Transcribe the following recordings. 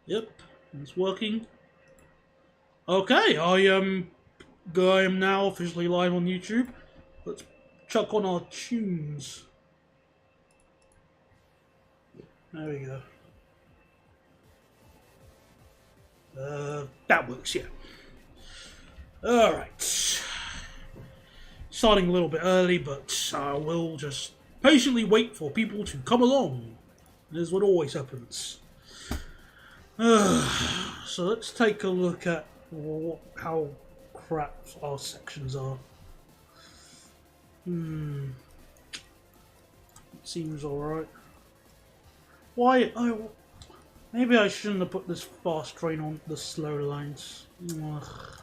Yep, it's working. Okay, I am now officially live on YouTube. Let's chuck on our tunes. There we go. That works, yeah. Alright. Starting a little bit early, but I will just patiently wait for people to come along. This is what always happens. So let's take a look at how crap our sections are. It seems alright. Why? Oh, maybe I shouldn't have put this fast train on the slow lines. Ugh.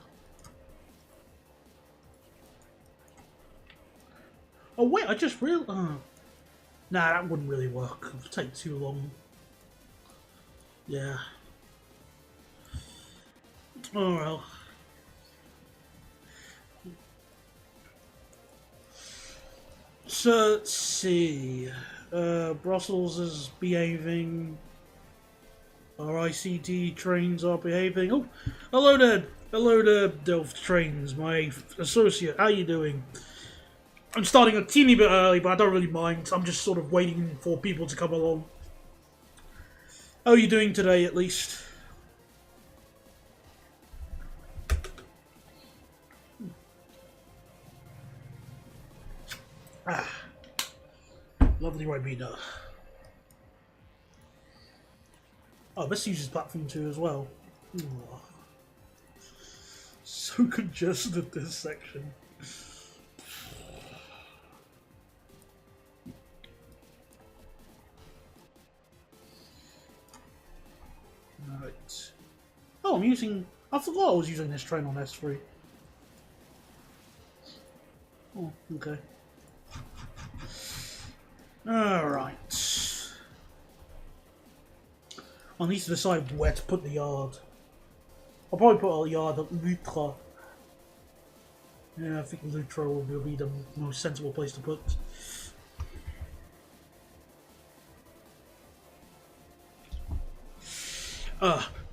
Oh wait, I just realized. Nah, that wouldn't really work. It would take too long. Yeah. Oh well. So let's see. Brussels is behaving. Our ICT trains are behaving. Oh, hello there. Hello there, Delft Trains, my associate. How you doing? I'm starting a teeny bit early, but I don't really mind. I'm just sort of waiting for people to come along. How are you doing today, at least? Ah, lovely Ribena. Oh, this uses platform 2 as well. Oh, so congested, this section. Right. Oh, I'm using... I forgot I was using this train on S3. Oh, okay. Alright. I need to decide where to put the yard. I'll probably put a yard at Lutra. Yeah, I think Lutra will be the most sensible place to put.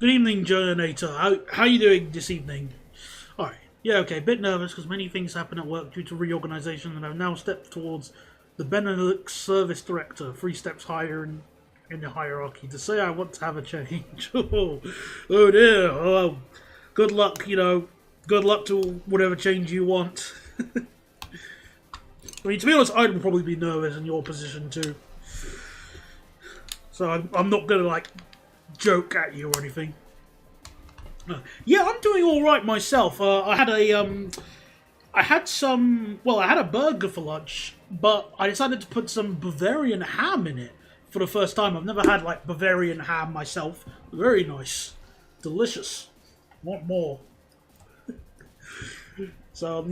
Good evening, Journator. How you doing this evening? Alright. Yeah, okay, a bit nervous because many things happen at work due to reorganisation, and I've now stepped towards the Benelux Service Director, 3 steps higher in the hierarchy, to say I want to have a change. Oh dear. Oh, good luck, good luck to whatever change you want. I mean, to be honest, I would probably be nervous in your position too. So I'm not going to, joke at you or anything. Yeah, I'm doing alright myself. I had a burger for lunch, but I decided to put some Bavarian ham in it for the first time. I've never had, Bavarian ham myself. Very nice. Delicious. Want more. So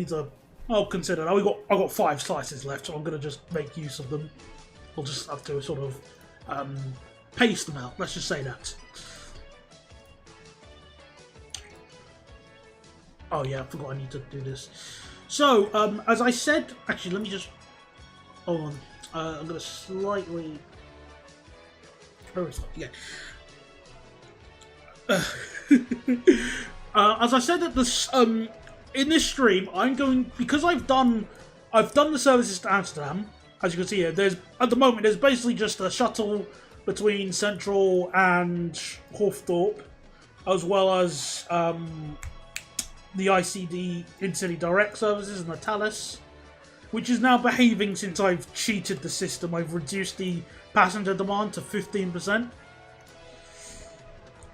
I'll consider it. I got 5 slices left, so I'm going to just make use of them. I'll just have to sort of pace them out. Let's just say that. Oh yeah, I forgot I need to do this. So, as I said, actually, let me just hold on. I'm gonna slightly. Where is that? Yeah. As I said at this, in this stream, I'm going because I've done the services to Amsterdam. As you can see here, at the moment there's basically just a shuttle between Central and Hoofddorp, as well as the ICD Intercity Direct services and the Thalys, which is now behaving since I've cheated the system. I've reduced the passenger demand to 15%.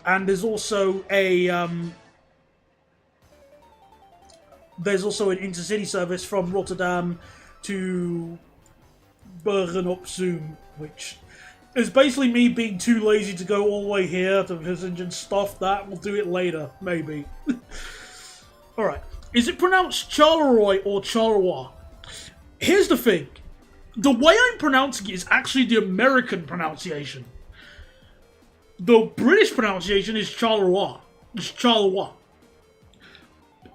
And there's also an intercity service from Rotterdam to Bergen op Zoom, which is basically me being too lazy to go all the way here to visit and stuff. That we'll do it later, maybe. Alright, is it pronounced Charleroi or Charleroi? Here's the thing. The way I'm pronouncing it is actually the American pronunciation. The British pronunciation is Charleroi. It's Charleroi.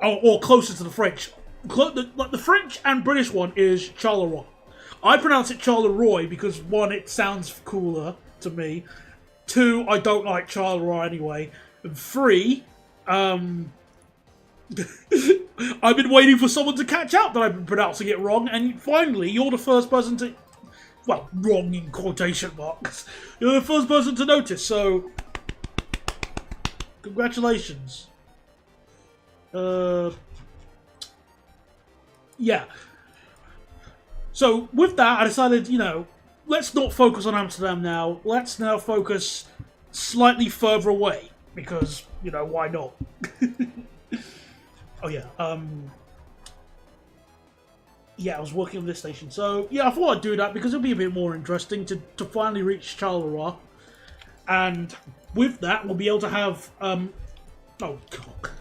Or closer to the French. The French and British one is Charleroi. I pronounce it Charleroi because, one, it sounds cooler to me. 2, I don't like Charleroi anyway. And 3, I've been waiting for someone to catch out that I've been pronouncing it wrong, and finally, you're the first person to... Well, wrong in quotation marks. You're the first person to notice, so... Congratulations. Yeah. So, with that, I decided, you know, let's not focus on Amsterdam now. Let's now focus slightly further away. Because, you know, why not? Oh, yeah. Yeah, I was working on this station. So, yeah, I thought I'd do that because it'll be a bit more interesting to finally reach Charleroi. And with that, we'll be able to have... oh, God,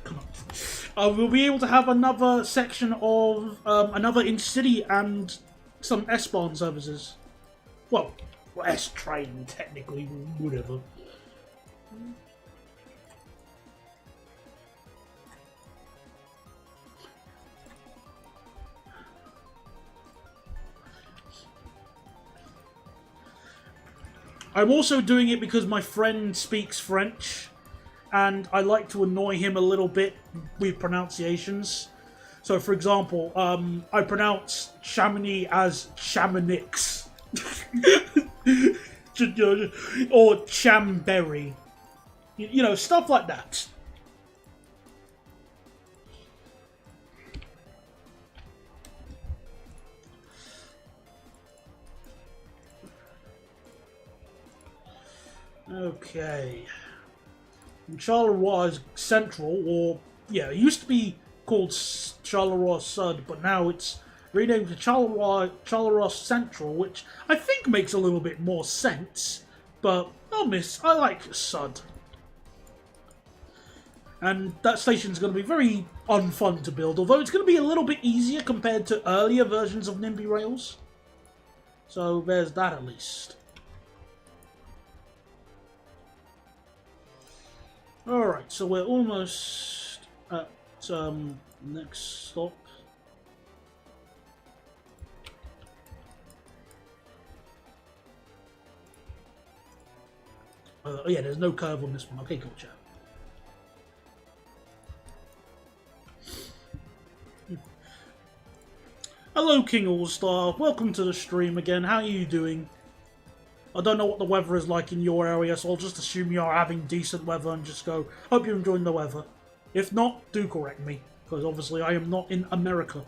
come on. We'll be able to have another section of another intercity and some S-Bahn services. Well, S-Train, technically, whatever. I'm also doing it because my friend speaks French, and I like to annoy him a little bit with pronunciations. So, for example, I pronounce Chamonix as Chamonix. Or Chamberry. You know, stuff like that. Okay. Charleroi is Central, or... Yeah, it used to be called Charleroi Sud, but now it's renamed to Charleroi Central, which I think makes a little bit more sense, but I like Sud. And that station's going to be very unfun to build, although it's going to be a little bit easier compared to earlier versions of Nimby rails. So there's that at least. Alright, so we're almost at next stop. Oh yeah, there's no curve on this one. Okay, gotcha. Hello, King All-Star. Welcome to the stream again. How are you doing? I don't know what the weather is like in your area, so I'll just assume you're having decent weather and just go, hope you're enjoying the weather. If not, do correct me, because obviously I am not in America.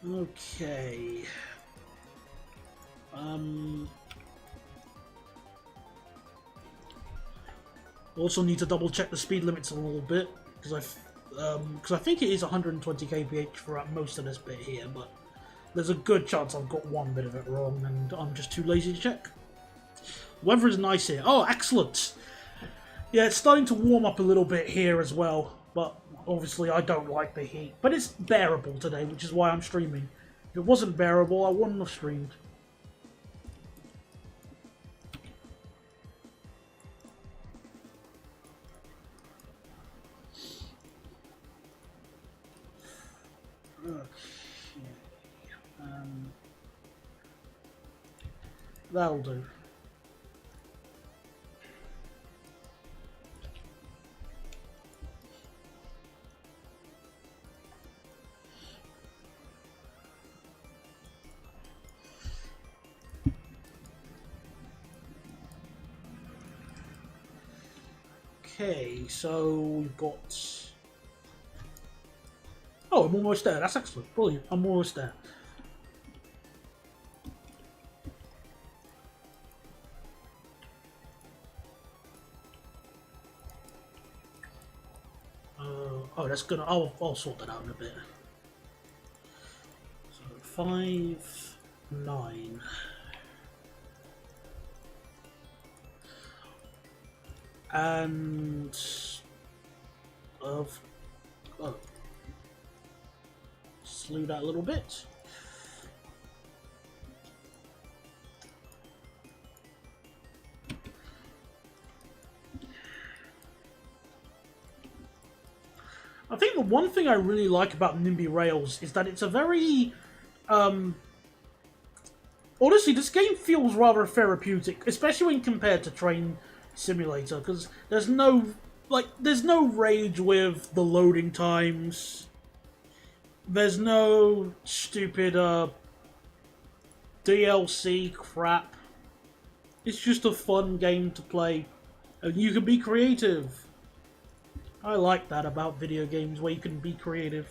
Okay. Also need to double check the speed limits a little bit, because I think it is 120 kph for most of this bit here, but there's a good chance I've got one bit of it wrong and I'm just too lazy to check. Weather is nice here. Oh, excellent! Yeah, it's starting to warm up a little bit here as well, but obviously I don't like the heat. But it's bearable today, which is why I'm streaming. If it wasn't bearable, I wouldn't have streamed. That'll do. Okay, so we've got... Oh, I'm almost there. That's excellent. Brilliant. I'm almost there. Oh, that's gonna... I'll sort that out in a bit. So, 5, 9... And... Slew that a little bit. I think the one thing I really like about Nimby Rails is that it's a very honestly, this game feels rather therapeutic, especially when compared to Train Simulator, because there's no rage with the loading times. There's no stupid DLC crap. It's just a fun game to play, and you can be creative. I like that about video games, where you can be creative.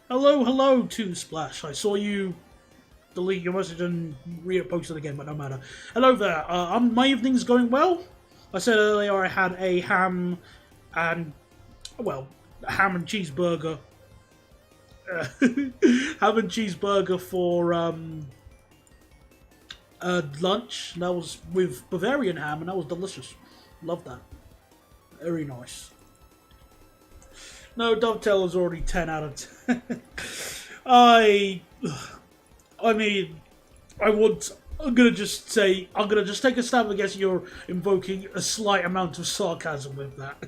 Hello, Two Splash. I saw you delete your message and repost it again, but no matter. Hello there. My evening's going well. I said earlier I had a ham and cheeseburger. Ham and cheeseburger for lunch. That was with Bavarian ham, and that was delicious. Love that. Very nice. No, Dovetail is already 10 out of 10. I'm gonna just take a stab against you're invoking a slight amount of sarcasm with that.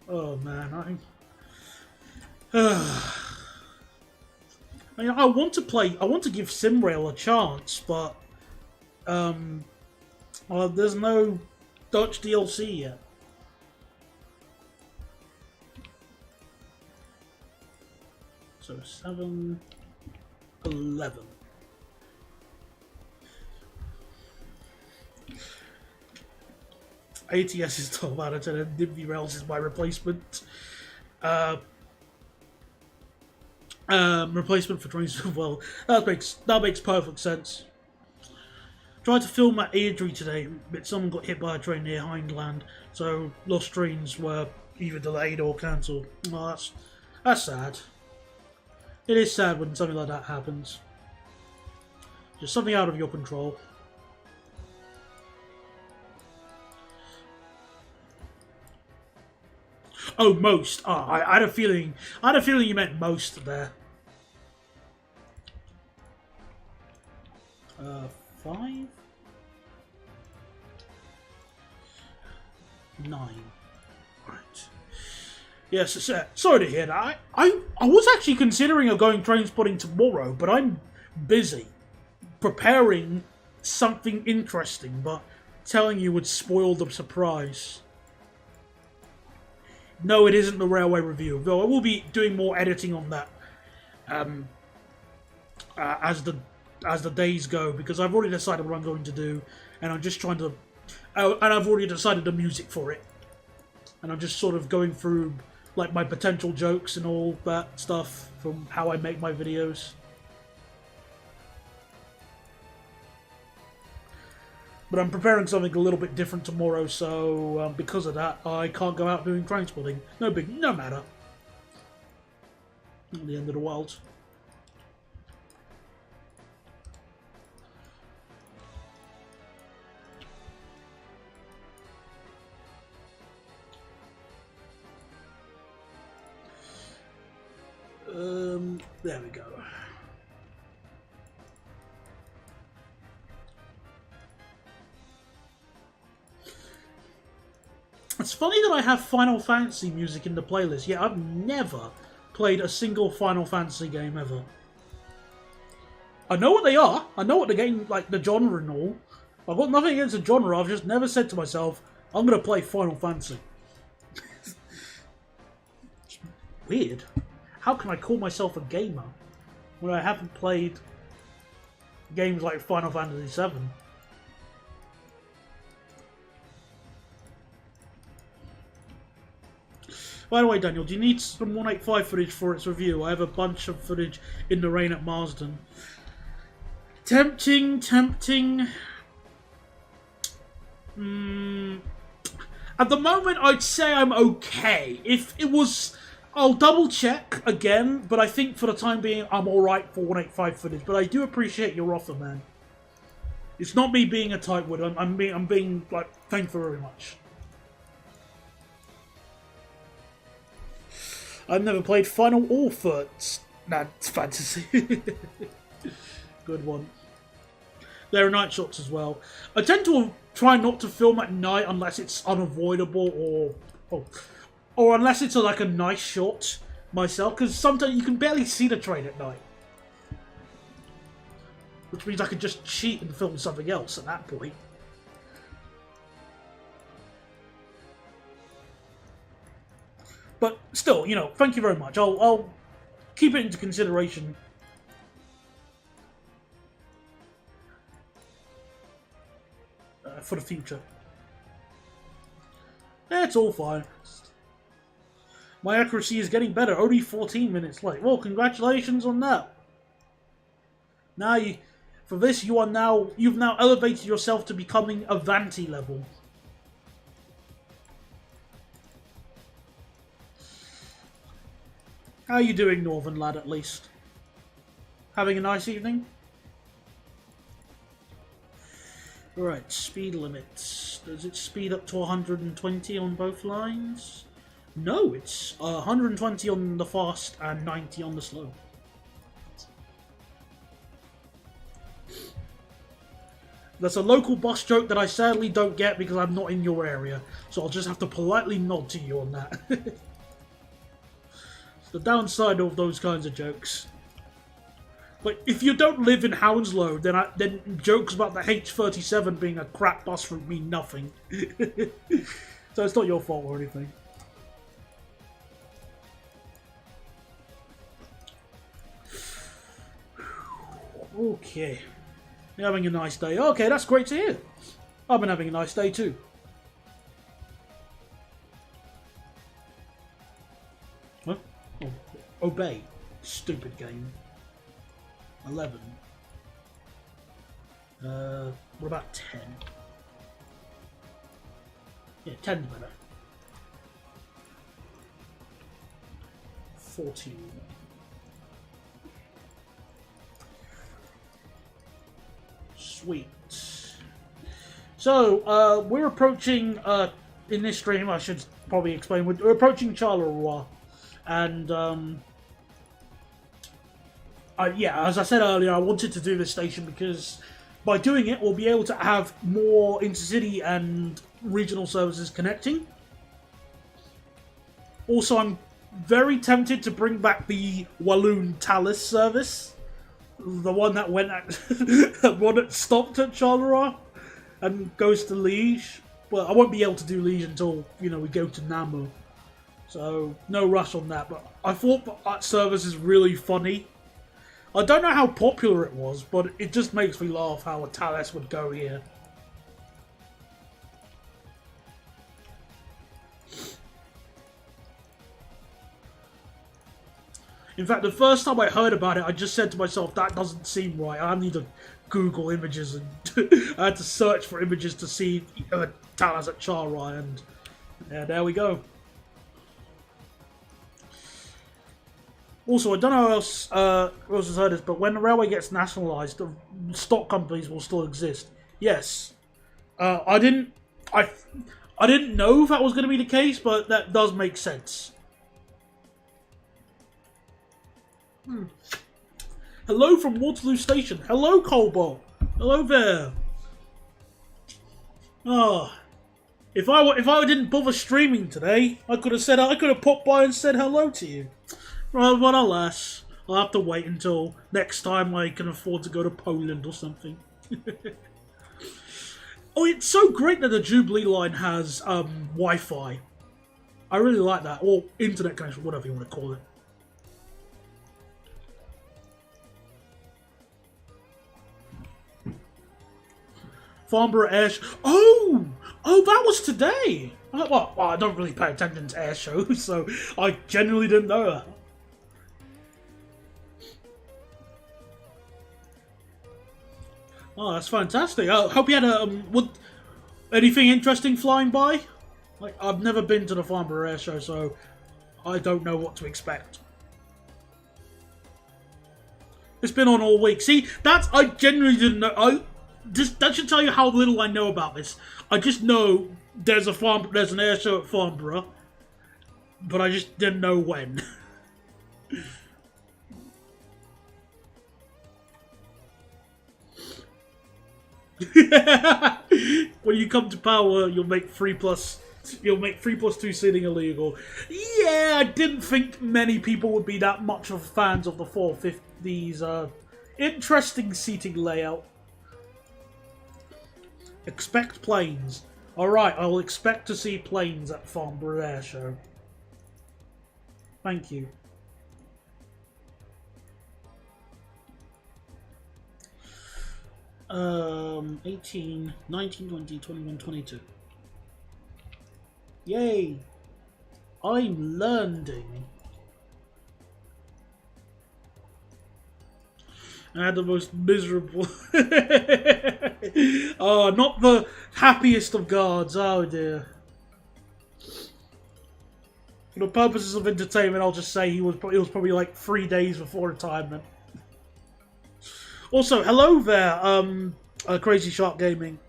Oh man, I want to give Simrail a chance, but there's no Dutch DLC yet. So 7-11. ATS is 12 out of 10 and Nimby Rails is my replacement. Replacement for trains. Well, that makes perfect sense. Tried to film at Airdrie today, but someone got hit by a train near Hindland, so lost trains were either delayed or cancelled. Well, that's sad. It is sad when something like that happens. Just something out of your control. Oh, most. Oh, I had a feeling. You meant most there. 5, 9. Right. Yes. Sorry to hear that. I was actually considering going train spotting tomorrow, but I'm busy preparing something interesting. But telling you would spoil the surprise. No, it isn't the railway review, though I will be doing more editing on that as the days go, because I've already decided what I'm going to do, and I'm just trying to, and I've already decided the music for it, and I'm just sort of going through like my potential jokes and all that stuff from how I make my videos. But I'm preparing something a little bit different tomorrow, so because of that, I can't go out doing train spotting. No matter. Not the end of the world. There we go. It's funny that I have Final Fantasy music in the playlist, yet I've never played a single Final Fantasy game ever. I know what they are. I know what the game, like the genre and all. I've got nothing against the genre. I've just never said to myself, I'm going to play Final Fantasy. It's weird. How can I call myself a gamer when I haven't played games like Final Fantasy VII? By the way, Daniel, do you need some 185 footage for its review? I have a bunch of footage in the rain at Marsden. Tempting. At the moment, I'd say I'm okay. If it was, I'll double check again, but I think for the time being, I'm alright for 185 footage. But I do appreciate your offer, man. It's not me being a tightwad. I'm being like, thankful very much. I've never played Final or It's Fantasy. Good one. There are night shots as well. I tend to try not to film at night unless it's unavoidable or Or unless it's like a nice shot myself, because sometimes you can barely see the train at night. Which means I could just cheat and film something else at that point. But still, you know, thank you very much. I'll keep it into consideration. For the future. It's all fine. My accuracy is getting better. Only 14 minutes late. Well, congratulations on that. Now, for this, you've now elevated yourself to becoming Avanti level. How are you doing, Northern lad, at least? Having a nice evening? Right, speed limits. Does it speed up to 120 on both lines? No, it's 120 on the fast and 90 on the slow. That's a local bus joke that I sadly don't get because I'm not in your area. So I'll just have to politely nod to you on that. It's the downside of those kinds of jokes. Like, if you don't live in Hounslow, then jokes about the H37 being a crap bus route mean nothing. So it's not your fault or anything. Okay. You're having a nice day. Okay, that's great to hear. I've been having a nice day too. What? Oh, obey. Stupid game. 11. What about 10? Yeah, 10's better. 14. Sweet. So, we're approaching, in this stream, I should probably explain, we're approaching Charleroi. And, yeah, as I said earlier, I wanted to do this station because by doing it, we'll be able to have more intercity and regional services connecting. Also, I'm very tempted to bring back the Walloon Talus service. The one that went at the one that stopped at Charleroi and goes to Liege. Well, I won't be able to do Liege until, you know, we go to Namur. So, no rush on that. But I thought that service is really funny. I don't know how popular it was, but it just makes me laugh how a Talus would go here. In fact, the first time I heard about it, I just said to myself, that doesn't seem right. I need to Google images, and I had to search for images to see Talus at Charleroi, and yeah, there we go. Also, I don't know who else has heard this, but when the railway gets nationalised, the stock companies will still exist. Yes. I didn't know if that was going to be the case, but that does make sense. Hello from Waterloo Station. Hello, Cobalt. Hello there. Ah, if I didn't bother streaming today, I could have popped by and said hello to you. Well, but alas, I'll have to wait until next time I can afford to go to Poland or something. Oh, it's so great that the Jubilee line has Wi-Fi. I really like that, or internet connection, whatever you want to call it. Farnborough Air Show. Oh, that was today. Well, I don't really pay attention to air shows, so I genuinely didn't know that. Oh, that's fantastic. I hope you had anything interesting flying by? Like, I've never been to the Farnborough Air Show, so I don't know what to expect. It's been on all week. See, I genuinely didn't know. That should tell you how little I know about this. I just know there's an air show at Farnborough, but I just didn't know when. When you come to power, you'll make 3+ You'll make 3+2 seating illegal. Yeah, I didn't think many people would be that much of fans of the 450's interesting seating layout. Expect planes. Alright, I will expect to see planes at Farnborough Air Show. Thank you. Um, 18, 19, 20, 21, 22. Yay! I'm learning. I had the most miserable... Oh, not the happiest of guards. Oh dear. For the purposes of entertainment, I'll just say it was probably like 3 days before retirement. Also, hello there, Crazy Shark Gaming.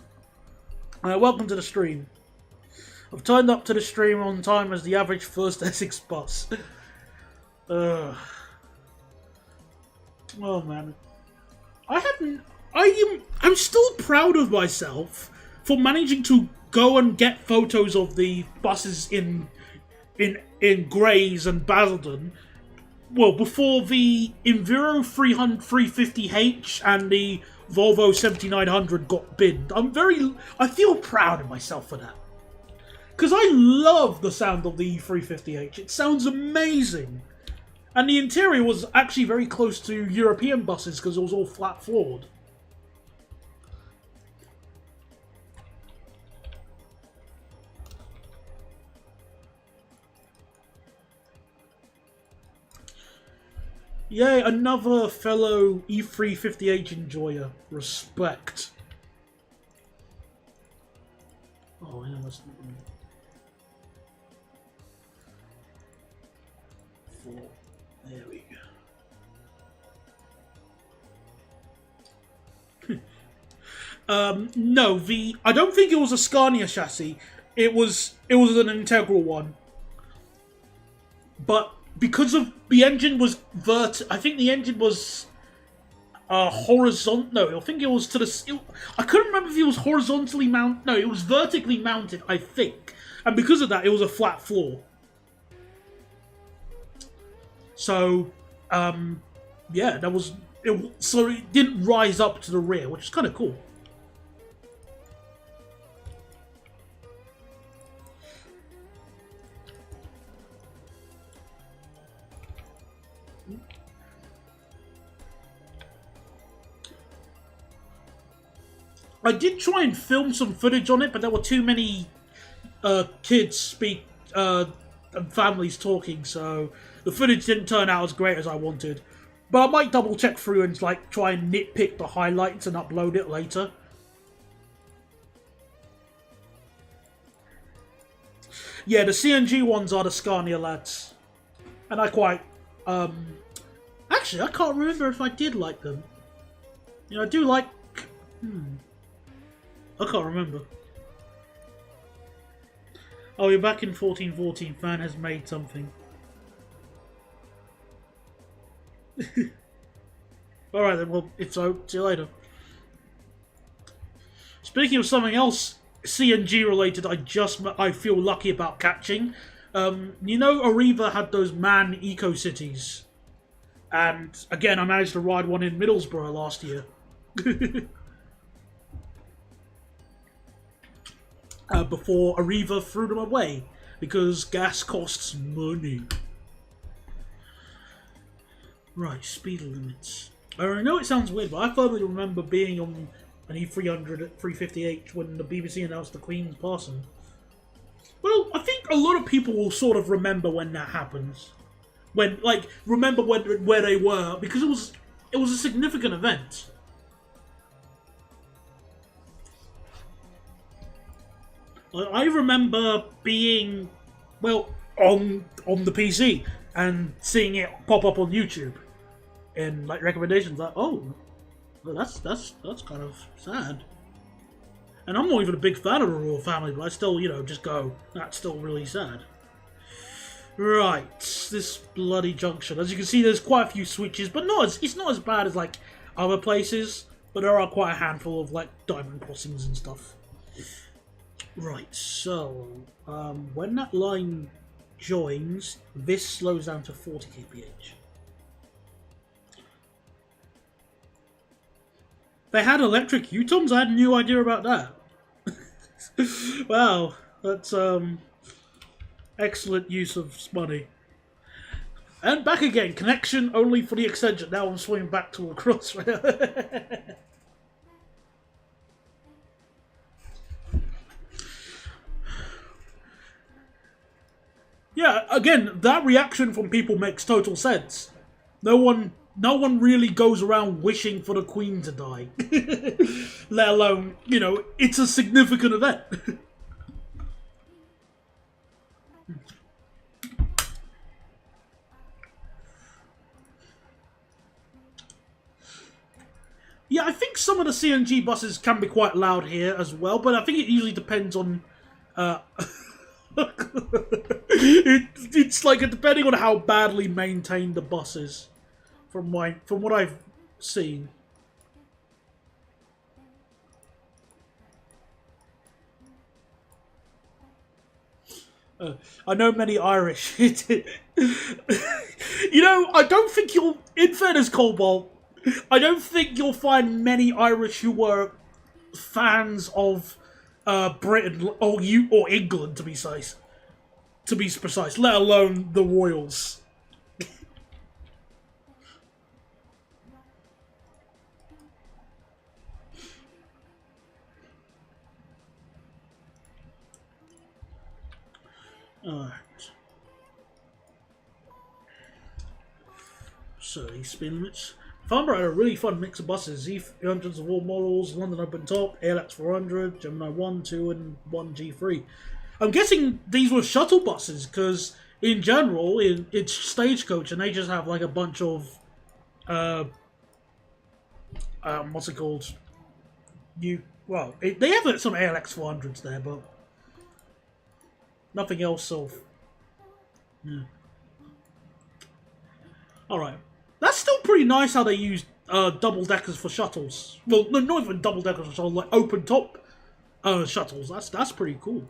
Welcome to the stream. I've turned up to the stream on time as the average first Essex bus. Oh man. I'm still proud of myself for managing to go and get photos of the buses in Grays and Basildon. Well, before the Enviro 350H and the Volvo 7900 got binned. I feel proud of myself for that. Because I love the sound of the 350H. It sounds amazing. And the interior was actually very close to European buses because it was all flat floored. Yay, another fellow E350H enjoyer. Respect. Oh, yeah, that's not right. 4. There we go. No, I don't think it was a Scania chassis. It was an integral one. But because of the engine was I think the engine was horizontal. No, I think it was to the. I couldn't remember if it was horizontally mounted. No, it was vertically mounted, I think. And because of that, it was a flat floor. So, yeah, that was it. So it didn't rise up to the rear, which is kind of cool. I did try and film some footage on it, but there were too many kids and families talking, so the footage didn't turn out as great as I wanted. But I might double check through and like try and nitpick the highlights and upload it later. Yeah, the CNG ones are the Scania lads. And I quite... Actually, I can't remember if I did like them. You know, I do like... I can't remember. Oh, you're back in 1414. Fan has made something. Alright then, well, if so, see you later. Speaking of something else CNG related, I feel lucky about catching. You know, Arriva had those MAN eco-cities. And again, I managed to ride one in Middlesbrough last year. Before Arriva threw them away because gas costs money. Right, speed limits. I know it sounds weird, but I firmly remember being on an E300 at 350H when the BBC announced the Queen's passing. Well, I think a lot of people will sort of remember when that happens. Remember where they were, because it was a significant event. I remember being, well, on the PC and seeing it pop up on YouTube in like recommendations. Like, oh, well, that's kind of sad. And I'm not even a big fan of the royal family, but I still, you know, just go, that's still really sad. Right, this bloody junction. As you can see, there's quite a few switches, but it's not as bad as like other places. But there are quite a handful of like diamond crossings and stuff. Right, so when that line joins, this slows down to 40 kph. They had electric U-turns? I had no idea about that. Wow, that's excellent use of money. And back again, connection only for the extension. Now I'm swinging back to a crossrail. Yeah, again, that reaction from people makes total sense. No one really goes around wishing for the Queen to die. Let alone, it's a significant event. Yeah, I think some of the CNG buses can be quite loud here as well, but I think it usually depends on... it's like depending on how badly maintained the bus is, from what I've seen. I know many Irish. I don't think you'll. In fairness, Cobalt, I don't think you'll find many Irish who were fans of Britain or England, to be precise. Let alone the Royals. Alright. So, these speed limits. Farnborough had a really fun mix of buses. E300s of all models, London Open Top, ALX 400, Gemini 1, 2, and 1 G3. I'm guessing these were shuttle buses, because in general, it's Stagecoach, and they just have like a bunch of, what's it called? They have some ALX 400s there, but nothing else, so... Yeah. Alright. That's still pretty nice how they use double-deckers for shuttles. Well, no, not even double-deckers for shuttles, like open-top shuttles. That's pretty cool.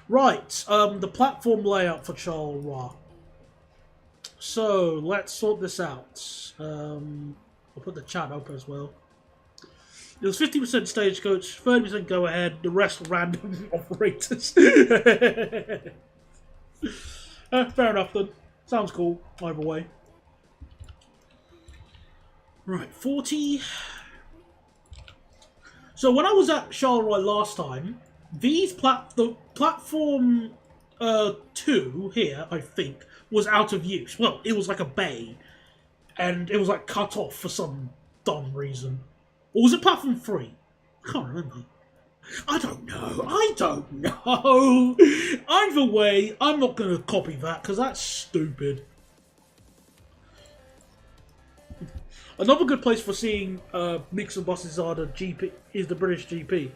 Right, the platform layout for Charleroi. So, let's sort this out. I'll put the chat open as well. It was 50% Stagecoach, 30% go-ahead, the rest random operators. Fair enough then. Sounds cool, either way. Right, 40. So when I was at Charleroi last time, the platform 2 here, I think, was out of use. Well, it was like a bay, and it was like cut off for some dumb reason. Or was it platform 3? I can't remember. I don't know. Either way, I'm not going to copy that, because that's stupid. Another good place for seeing mix of buses are the GP is the British GP.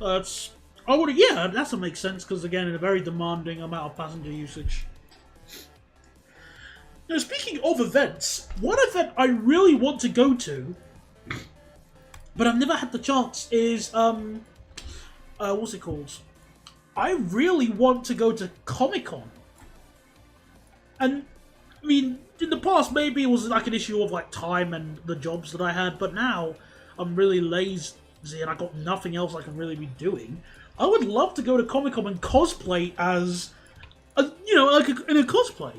That makes sense, because again, in a very demanding amount of passenger usage. Now, speaking of events, one event I really want to go to, but I've never had the chance, is what's it called? I really want to go to Comic-Con. And I mean, in the past, maybe it was like an issue of like time and the jobs that I had, but now I'm really lazy and I got nothing else I can really be doing. I would love to go to Comic-Con and cosplay as, in a cosplay.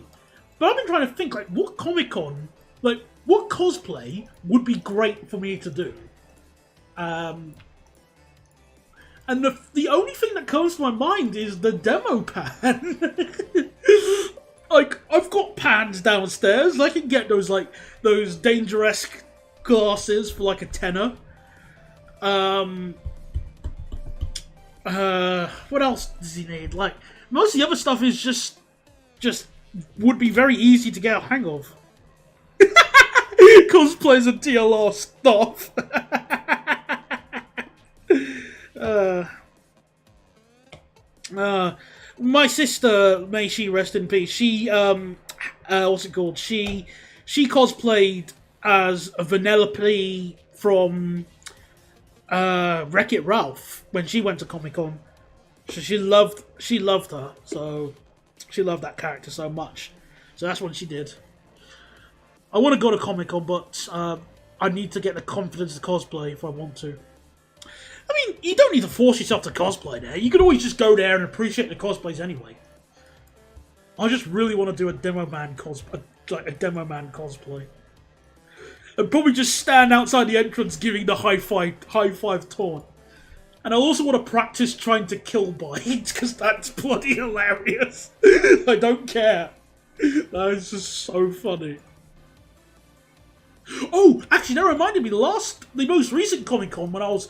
But I've been trying to think, like, what Comic-Con, like, what cosplay would be great for me to do? And the only thing that comes to my mind is the demo pan. Like, I've got pans downstairs. I can get those Danger-esque glasses for like a tenner. What else does he need? Like, most of the other stuff is just would be very easy to get a hang of. Cosplays and TLR stuff. My sister, may she rest in peace, she, what's it called? She cosplayed as Vanellope from, Wreck-It Ralph when she went to Comic Con. She loved her, so she loved that character so much. So that's what she did. I want to go to Comic Con, but I need to get the confidence to cosplay if I want to. I mean, you don't need to force yourself to cosplay there. You can always just go there and appreciate the cosplays anyway. I just really want to do a Demo Man cosplay, like a Demo Man cosplay, and probably just stand outside the entrance giving the high five taunt. And I also want to practice trying to kill Bite, because that's bloody hilarious. I don't care. That is just so funny. Oh, actually, that reminded me. The most recent Comic Con, when I was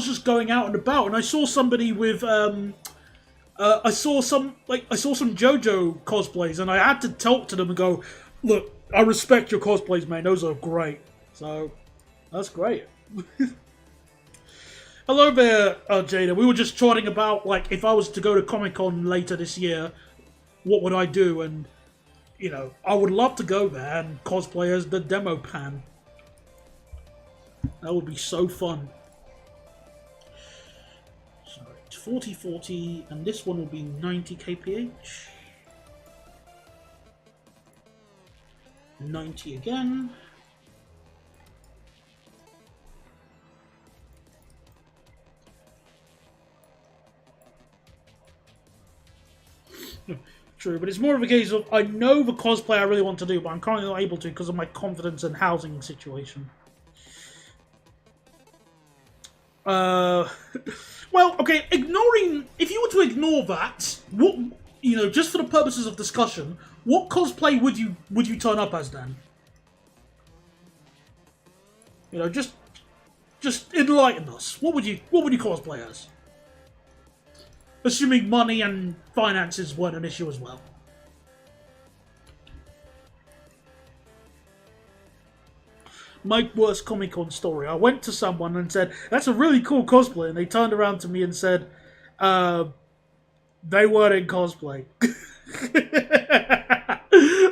just going out and about, and I saw somebody with I saw some JoJo cosplays, and I had to talk to them and go, "Look, I respect your cosplays, man. Those are great." So that's great. Hello there, Jada. We were just chatting about, like, if I was to go to Comic Con later this year, what would I do? And, you know, I would love to go there and cosplay as the Demo Pan. That would be so fun. So, it's 40/40, and this one will be 90 kph. 90 again. True, but it's more of a case of I know the cosplay I really want to do, but I'm currently not able to because of my confidence and housing situation. Well, okay, if you were to ignore that, what, you know, just for the purposes of discussion, what cosplay would you turn up as then? You know, just enlighten us. What would you cosplay as? Assuming money and finances weren't an issue as well. My worst Comic-Con story. I went to someone and said, "That's a really cool cosplay," and they turned around to me and said, they weren't in cosplay.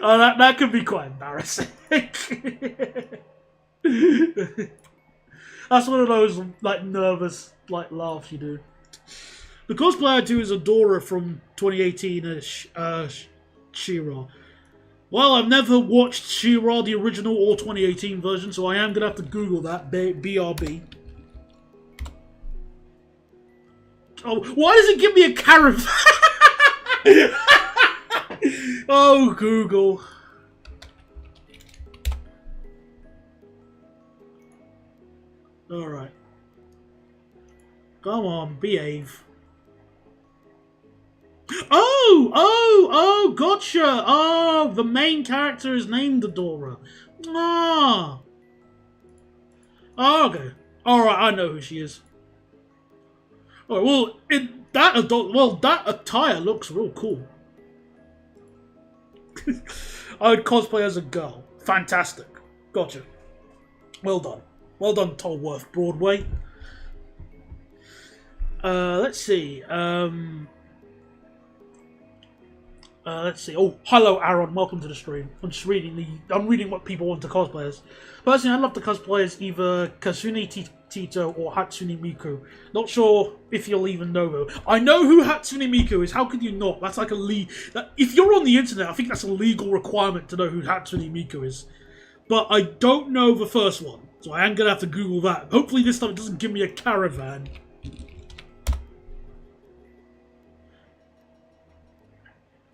Oh, that could be quite embarrassing. That's one of those, like, nervous, like, laughs you do. The cosplay I do is Adora from 2018 She-Ra. Well, I've never watched She-Ra, the original or 2018 version, so I am going to have to Google that. BRB. Oh, why does it give me a caravan? Oh, Google. Alright. Come on, behave. Oh, gotcha. Oh, the main character is named Adora. Ah. Oh, okay. Alright, I know who she is. Alright, well, that attire looks real cool. I would cosplay as a girl. Fantastic. Gotcha. Well done. Well done, Tolworth Broadway. Let's see. Let's see. Oh, hello, Aaron. Welcome to the stream. I'm reading what people want to cosplay as. Personally, I'd love to cosplay as either Kasune Tito or Hatsune Miku. Not sure if you'll even know though. I know who Hatsune Miku is. How could you not? That's like if you're on the internet, I think that's a legal requirement to know who Hatsune Miku is. But I don't know the first one, so I am gonna have to Google that. Hopefully this time it doesn't give me a caravan.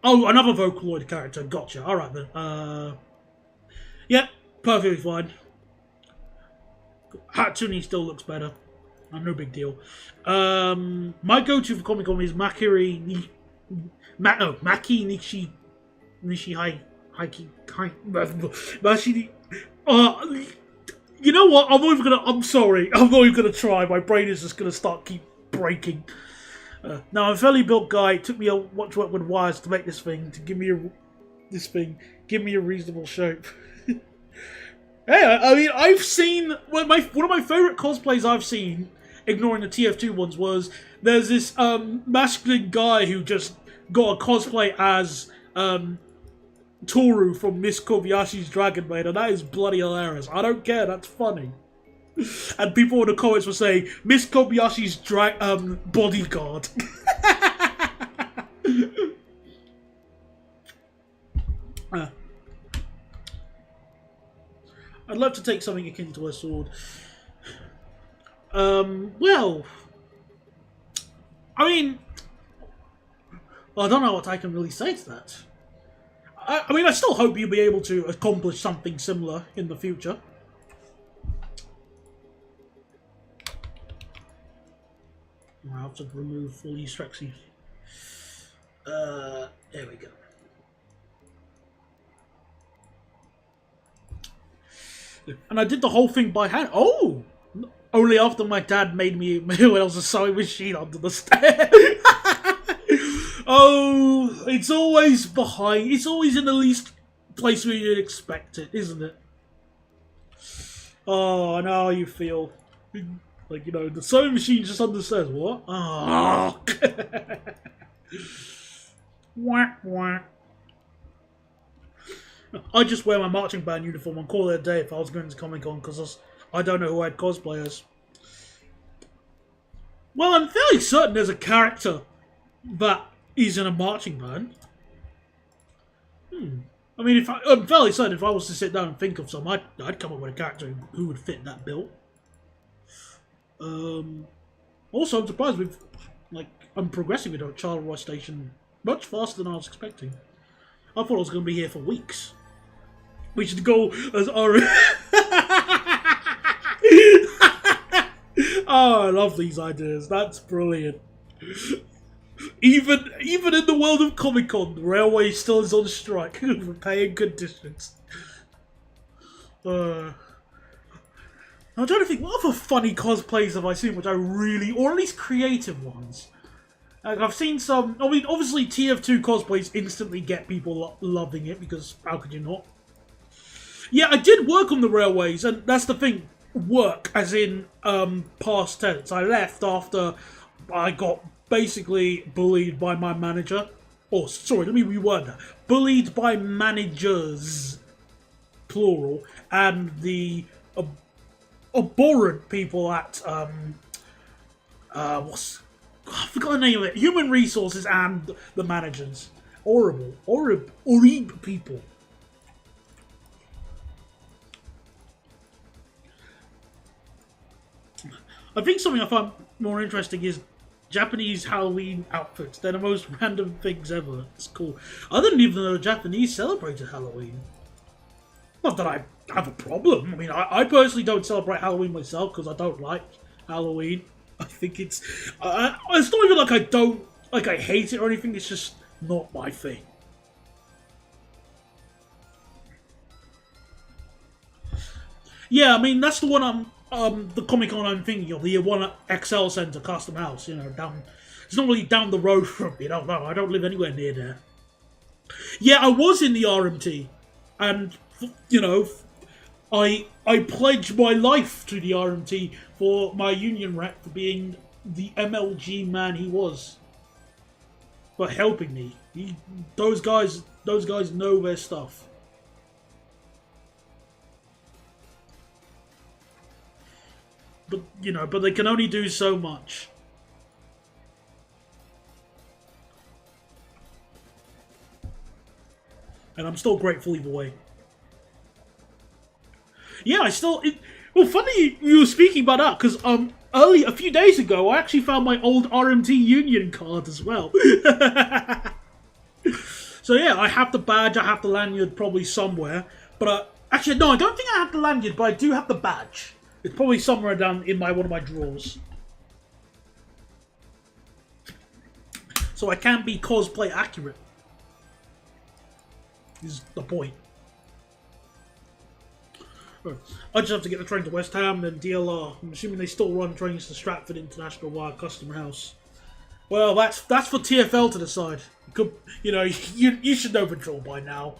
Oh, another Vocaloid character. Gotcha. Alright then. Yep, perfectly fine. Hatsune still looks better. No big deal. My go-to for Comic Con is Maki Nishihai. You know what? I'm sorry. I'm not even gonna try. My brain is just gonna keep breaking. Now, I'm a fairly built guy. It took me a lot to work with wires to make this thing, give me a reasonable shape. Hey, I mean, I've seen one of my favorite cosplays I've seen, ignoring the TF2 ones, was there's this masculine guy who just got a cosplay as Toru from Miss Kobayashi's Dragon Maid, and that is bloody hilarious. I don't care. That's funny. And people in the comments were saying, Miss Kobayashi's bodyguard. I'd love to take something akin to a sword. Well, I mean, I don't know what I can really say to that. I mean, I still hope you'll be able to accomplish something similar in the future. I have to remove all Easter eggs. There we go. And I did the whole thing by hand. Oh! Only after my dad made me when I was a sewing machine under the stair. Oh, it's always behind. It's always in the least place where you'd expect it, isn't it? Oh, I know how you feel. Like, you know, the sewing machine just under the stairs. What? Oh. Wah, wah. I'd just wear my marching band uniform and call it a day if I was going to Comic-Con, because I don't know who I'd cosplay as. Well, I'm fairly certain there's a character that is in a marching band. I mean, I'm fairly certain if I was to sit down and think of some, I'd come up with a character who would fit that bill. Also, I'm surprised I'm progressing with our Charleroi station much faster than I was expecting. I thought I was going to be here for weeks. We should go as our... Oh, I love these ideas. That's brilliant. Even in the world of Comic-Con, the railway still is on strike for paying conditions. I'm trying to think, what other funny cosplays have I seen which I really, or at least creative ones? Like, I've seen some, I mean, obviously TF2 cosplays instantly get people loving it, because how could you not? Yeah, I did work on the railways, and that's the thing, work, as in past tense. I left after I got basically bullied by my manager. Oh, sorry, let me reword that. Bullied by managers, plural, and the abhorrent people at, I forgot the name of it. Human Resources and the managers. Horrible people. I think something I find more interesting is Japanese Halloween outfits. They're the most random things ever. It's cool. I didn't even know the Japanese celebrated Halloween. Not that I have a problem. I mean, I personally don't celebrate Halloween myself because I don't like Halloween. I think it's not even like I hate it or anything. It's just not my thing. Yeah, I mean that's the one the Comic-Con I'm thinking of, the one at XL Centre Custom House. You know, it's not really down the road from me. No, I don't live anywhere near there. Yeah, I was in the RMT, and you know, I pledged my life to the RMT for my union rep for being the MLG man he was, for helping me. Those guys know their stuff. But you know, but they can only do so much. And I'm still grateful either way. Yeah, well, funny you were speaking about that, because a few days ago, I actually found my old RMT Union card as well. So yeah, I have the badge, I have the lanyard probably somewhere, but actually no, I don't think I have the lanyard, but I do have the badge. It's probably somewhere down in one of my drawers. So I can be cosplay accurate. Is the point. I just have to get the train to West Ham, then DLR. I'm assuming they still run trains to Stratford International via Custom House. Well, that's for TFL to decide. You know, you should know the drill by now.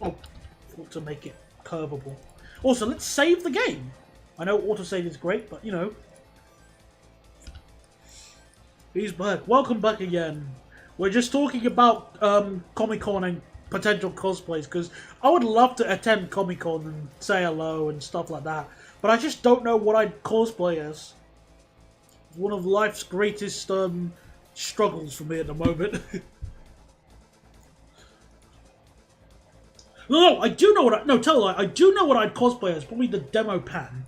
Oh, to make it curvable. Also, let's save the game. I know autosave is great, but you know. He's back. Welcome back again. We're just talking about Comic-Con and potential cosplays, because I would love to attend Comic Con and say hello and stuff like that, but I just don't know what I'd cosplay as. One of life's greatest struggles for me at the moment. No, I do know what tell a lie, I do know what I'd cosplay as. Probably the demo pan.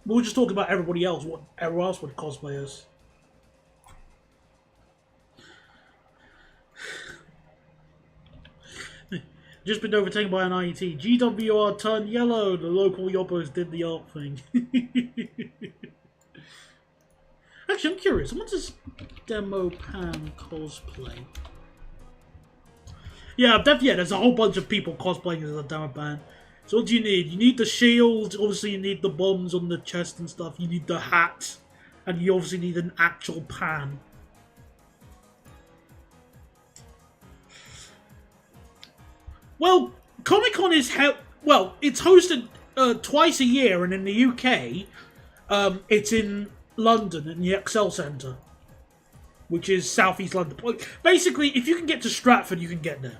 We were just talking about everybody else, what everyone else would cosplay as. Just been overtaken by an IET. GWR turned yellow. The local yoppos did the art thing. Actually, I'm curious. What does Demo Pan cosplay? Yeah, there's a whole bunch of people cosplaying as a Demo Pan. So what do you need? You need the shield. Obviously, you need the bombs on the chest and stuff. You need the hat. And you obviously need an actual pan. Well, Comic-Con is it's hosted twice a year, and in the UK, it's in London in the Excel Centre, which is southeast London. Basically, if you can get to Stratford, you can get there.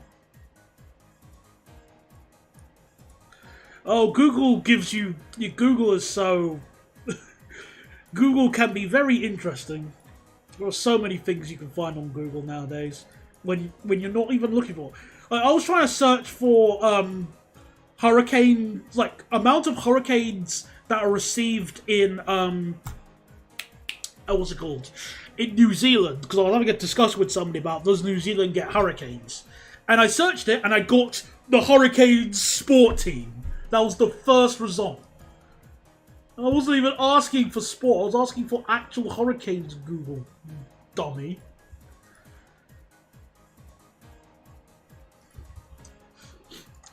Oh, Google gives you. Google is so. Google can be very interesting. There are so many things you can find on Google nowadays when you're not even looking for. I was trying to search for hurricane, like amount of hurricanes that are received in what's it called, in New Zealand, because I was having a discussion with somebody about does New Zealand get hurricanes, and I searched it and I got the Hurricanes sport team. That was the first result. And I wasn't even asking for sport. I was asking for actual hurricanes. Google, dummy.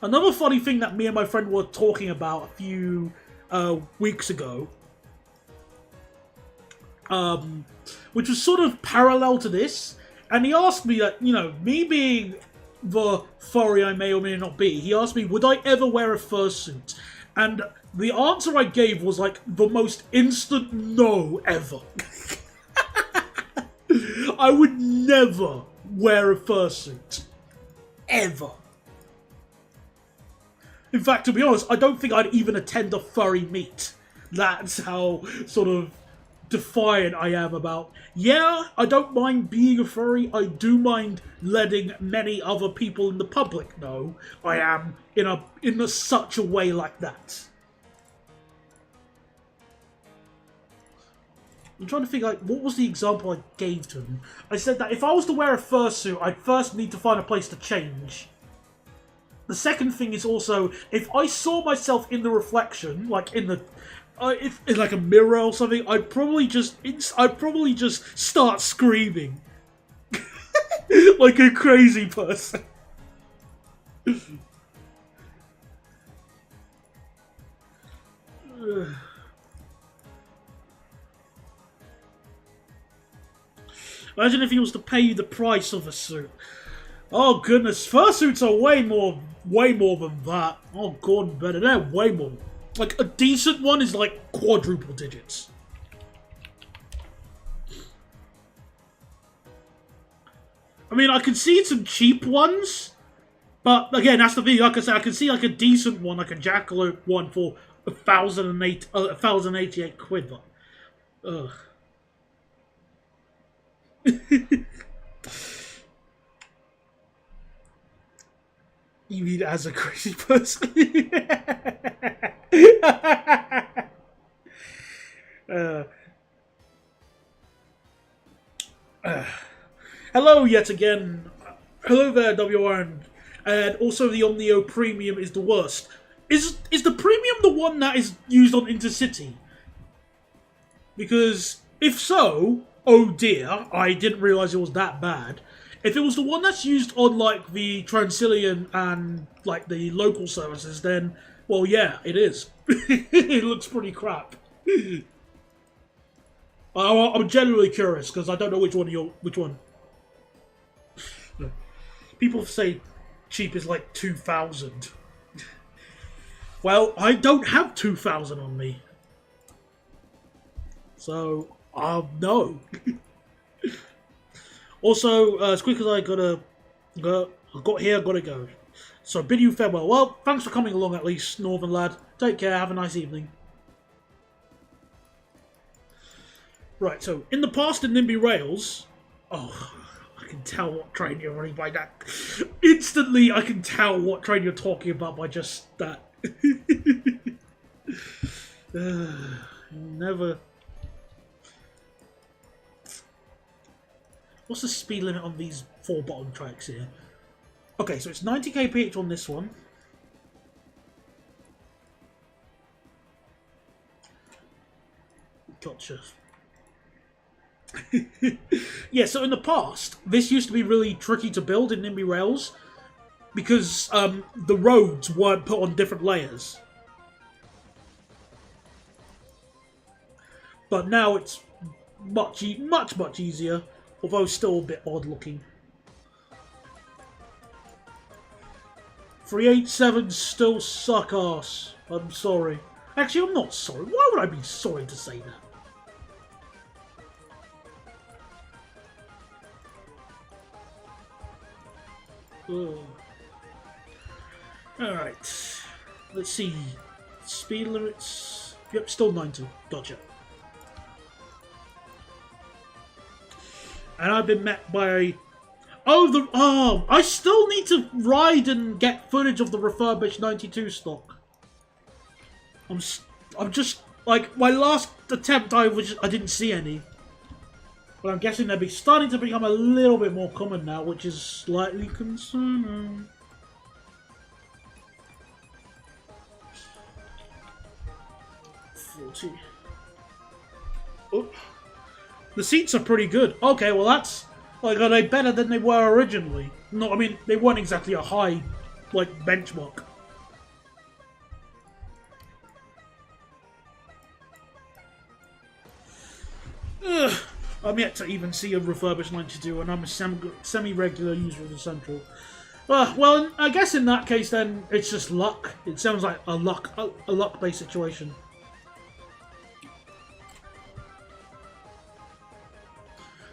Another funny thing that me and my friend were talking about a few weeks ago, which was sort of parallel to this, and he asked me that, me being the furry I may or may not be, he asked me, would I ever wear a fursuit? And the answer I gave was like the most instant no ever. I would never wear a fursuit. Ever. In fact, to be honest, I don't think I'd even attend a furry meet. That's how sort of defiant I am about, yeah, I don't mind being a furry, I do mind letting many other people in the public know I am in such a way like that. I'm trying to think, like, what was the example I gave to him? I said that if I was to wear a fursuit, I'd first need to find a place to change. The second thing is also, if I saw myself in the reflection, like in the, if in like a mirror or something, I'd probably just start screaming like a crazy person. Imagine if he was to pay you the price of a suit. Oh goodness, fursuits are way more than that. Oh god, better. They're way more. Like, a decent one is like quadruple digits. I mean, I can see some cheap ones, but again, that's the thing. Like I said, I can see like a decent one, like a jackalope one for 1,088 quid. But, ugh. You mean as a crazy person? Hello yet again. Hello there, WR, and also the Omnio Premium is the worst. Is the Premium the one that is used on Intercity? Because if so, oh dear, I didn't realise it was that bad. If it was the one that's used on, like, the Transilian and, like, the local services, then, well, yeah, it is. It looks pretty crap. I'm genuinely curious, because I don't know which one. People say cheap is, like, 2,000. Well, I don't have 2,000 on me. So, no. Also, as quick as I got here, I gotta go. So bid you farewell. Well, thanks for coming along at least, Northern lad. Take care, have a nice evening. Right, so in the past in Nimby Rails... Oh, I can tell what train you're running by that. Instantly, I can tell what train you're talking about by just that. Never... What's the speed limit on these 4 bottom tracks here? Okay, so it's 90 kph on this one. Gotcha. Yeah, so in the past, this used to be really tricky to build in Nimby Rails because the roads weren't put on different layers. But now it's much easier, although still a bit odd looking. 387 still suck ass. I'm sorry. Actually, I'm not sorry. Why would I be sorry to say that? Alright. Let's see. Speed limits. Yep, still 90. Gotcha. And I've been met by... Oh, I still need to ride and get footage of the refurbished 92 stock. I'm just... Like, my last attempt, I didn't see any. But I'm guessing they'll be starting to become a little bit more common now, which is slightly concerning. Oh. The seats are pretty good. Okay, well that's... Like, are they better than they were originally? No, I mean, they weren't exactly a high, like, benchmark. Ugh. I'm yet to even see a refurbished 92, and I'm a semi-regular user of the Central. Well, I guess in that case, then, it's just luck. It sounds like a luck-based situation.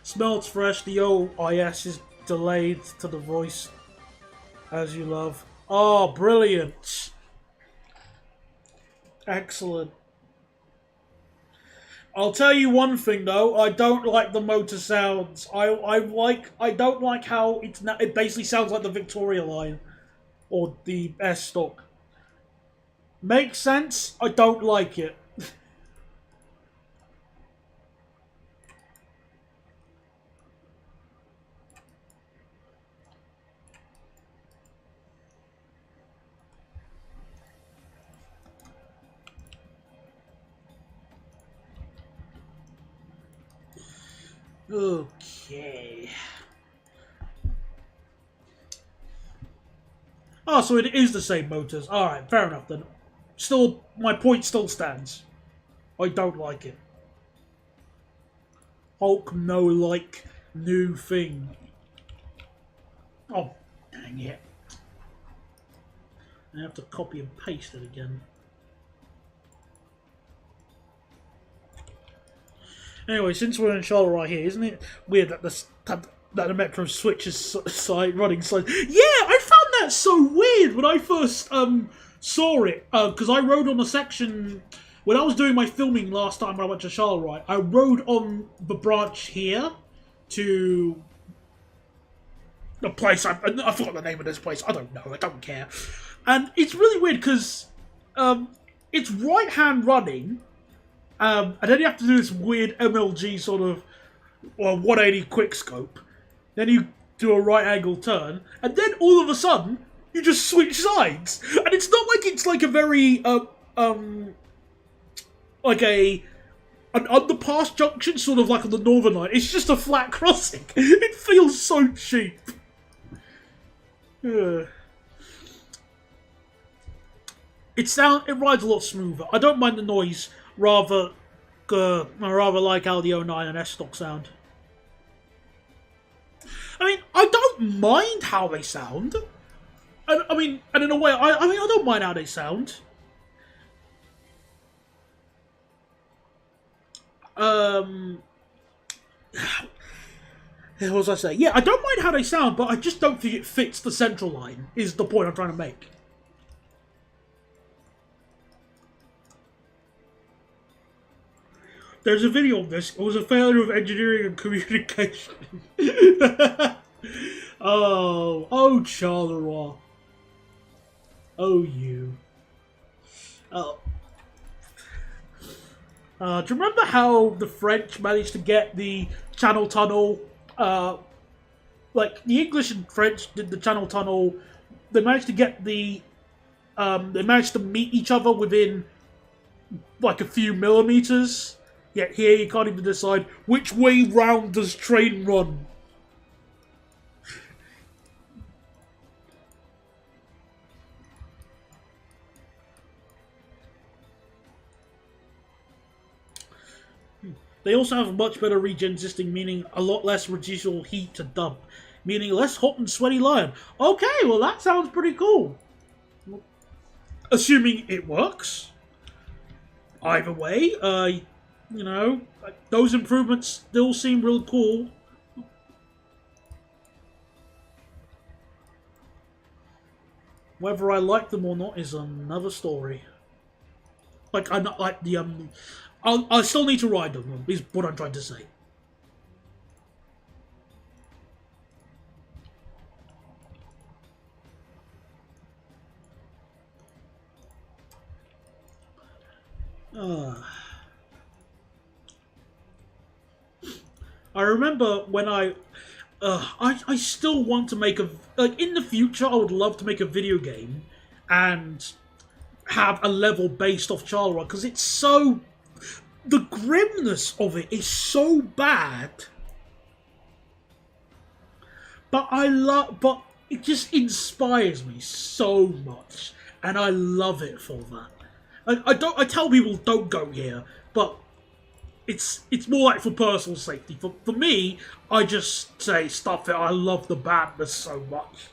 Smells fresh. The OIS is delayed to the voice, as you love. Oh, brilliant! Excellent. I'll tell you one thing though. I don't like the motor sounds. I don't like how it basically sounds like the Victoria line or the S stock. Makes sense. I don't like it. Okay. Oh, so it is the same motors. Alright, fair enough then. Still, my point still stands. I don't like it. Hulk no like new thing. Oh, dang it. I have to copy and paste it again. Anyway, since we're in Charleroi here, isn't it weird that the Metro switches running side? Yeah, I found that so weird when I first saw it because I rode on a section when I was doing my filming last time when I went to Charleroi. I rode on the branch here to the place. I forgot the name of this place. I don't know. I don't care. And it's really weird because it's right hand running. And then you have to do this weird MLG sort of 180 quick scope. Then you do a right angle turn, and then all of a sudden you just switch sides. And it's not like it's like a very like an underpass junction, sort of like on the Northern Line. It's just a flat crossing. It feels so cheap. It rides a lot smoother. I don't mind the noise. Rather like how the 09 and S stock sound. I mean, I don't mind how they sound. I mean, and in a way, I don't mind how they sound. What was I say? Yeah, I don't mind how they sound, but I just don't think it fits the central line, is the point I'm trying to make. There's a video of this. It was a failure of engineering and communication. Oh, Charleroi. Oh, you. Oh. Do you remember how the French managed to get the Channel Tunnel? Like, the English and French did the Channel Tunnel. They managed to get the... they managed to meet each other within, like, a few millimeters. Yet here you can't even decide which way round does train run. They also have a much better regen system, meaning a lot less residual heat to dump, meaning less hot and sweaty lion. Okay, well that sounds pretty cool. Assuming it works. Either way, you know, those improvements still seem real cool. Whether I like them or not is another story. Like, I'm not like the I still need to ride them, is what I'm trying to say. I remember when I still want to make a... Like, in the future, I would love to make a video game and have a level based off Charleroi, because it's so... The grimness of it is so bad. But but it just inspires me so much. And I love it for that. I tell people don't go here, but it's more like for personal safety. For me, I just say stuff it. I love the badness so much.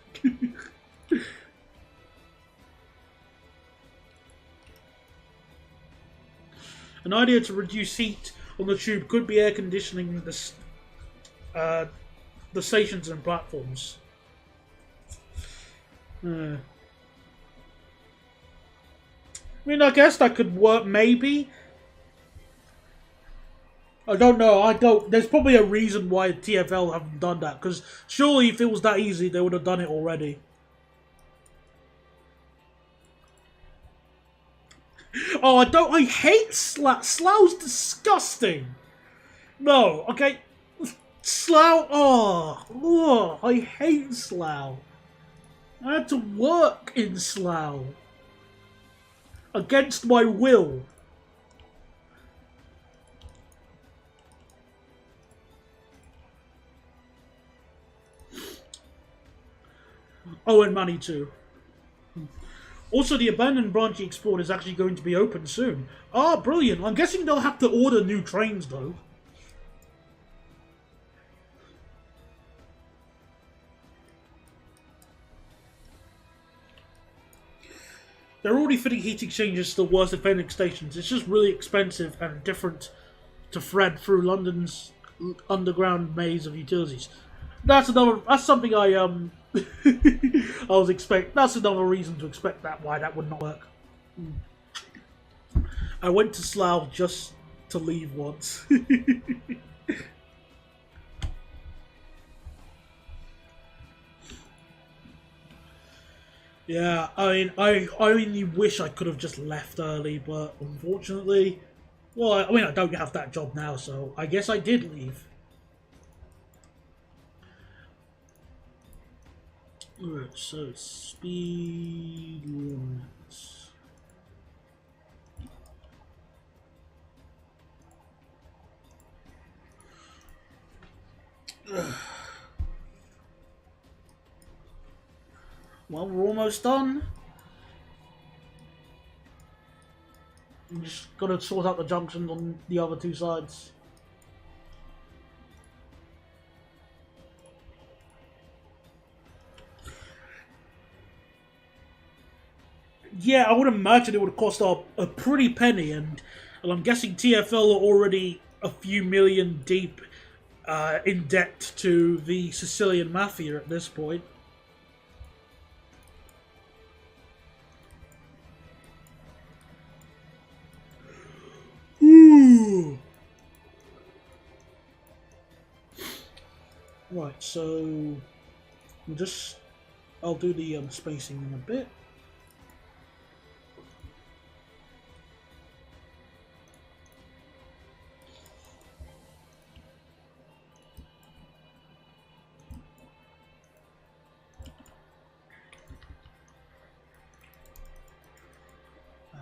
An idea to reduce heat on the tube could be air conditioning the stations and platforms. I mean, I guess that could work, maybe. I don't know. There's probably a reason why TFL haven't done that, because surely if it was that easy, they would have done it already. Oh, I hate Slough. Slough's disgusting. No, okay. Slough, I hate Slough. I had to work in Slough. Against my will. Oh, and money too. Also, the abandoned branch export is actually going to be open soon. Ah, brilliant. I'm guessing they'll have to order new trains, though. They're already fitting heat exchangers to the worst offending stations. It's just really expensive and different to thread through London's underground maze of utilities. That's something I That's another reason to expect why that would not work. I went to Slough just to leave once. Yeah, I mean, I only wish I could have just left early, but unfortunately, well, I mean, I don't have that job now, so I guess I did leave. Alright, so speed limits. Well, we're almost done. I'm just gotta sort out the junctions on the other two sides. Yeah, I would imagine it would cost a pretty penny, and I'm guessing TFL are already a few million deep in debt to the Sicilian mafia at this point. Ooh. Right, so I'll do the spacing in a bit.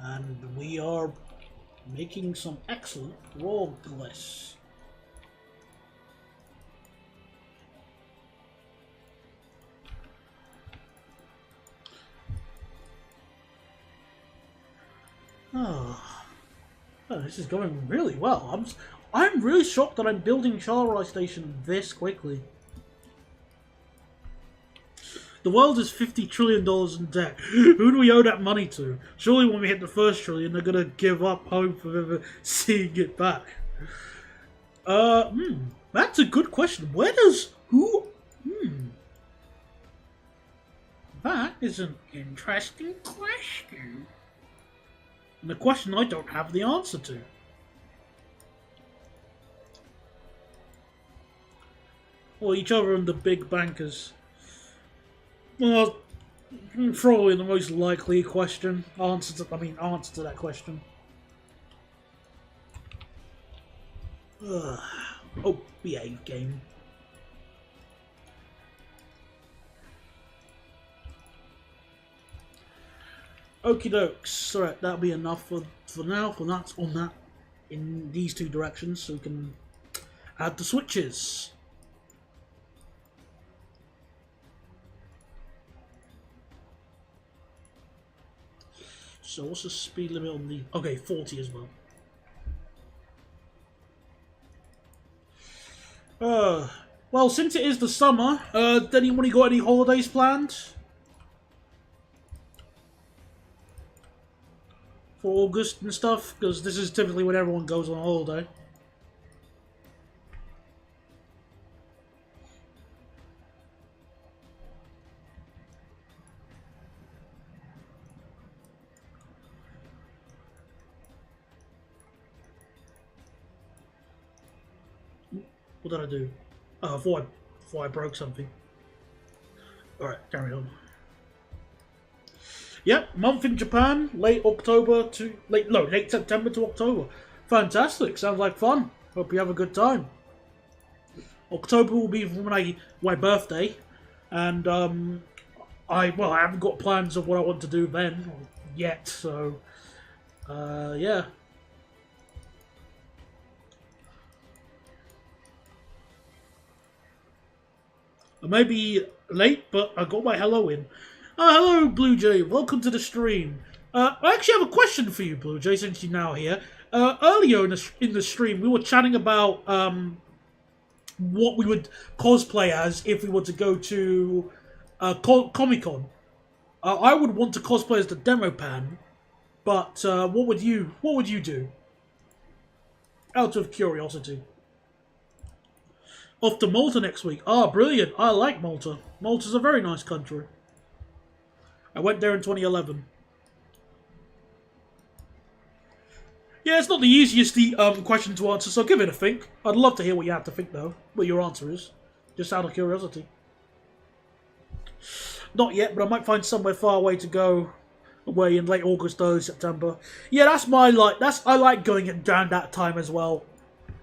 And we are making some excellent progress. Oh, this is going really well. I'm really shocked that I'm building Charleroi Station this quickly. The world is $50 trillion in debt. Who do we owe that money to? Surely when we hit the first trillion, they're gonna give up hope of ever seeing it back. That's a good question. That is an interesting question. And a question I don't have the answer to. Well, each other and the big bankers. Well, probably the most likely answer to that question. Ugh. Oh, behave, game. Okie dokes. Alright, that'll be enough for now. For that, on that, in these two directions, so we can add the switches. So what's the speed limit on the... Okay, 40 as well. Well, since it is the summer, did anybody got any holidays planned? For August and stuff? Because this is typically when everyone goes on holiday. What did I do? Oh, before I broke something. Alright, carry on. Yep, month in Japan, late September to October. Fantastic, sounds like fun. Hope you have a good time. October will be my birthday, and I haven't got plans of what I want to do then yet, so yeah. I may be late, but I got my hello in. Hello, Blue Jay. Welcome to the stream. I actually have a question for you, Blue Jay, since you're now here. Earlier in the stream, we were chatting about what we would cosplay as if we were to go to Comic-Con. I would want to cosplay as the Demo Pan, but what would you do? Out of curiosity. Off to Malta next week. Ah, brilliant. I like Malta. Malta's a very nice country. I went there in 2011. Yeah, it's not the easiest question to answer, so give it a think. I'd love to hear what you have to think, though. What your answer is. Just out of curiosity. Not yet, but I might find somewhere far away to go away in late August, early September. Yeah, I like going around that time as well.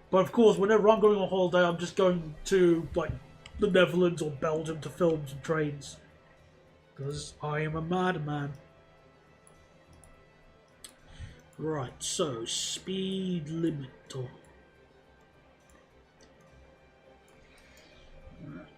But of course, whenever I'm going on holiday, I'm just going to like the Netherlands or Belgium to film some trains. Because I am a madman. Right, so speed limiter. Right.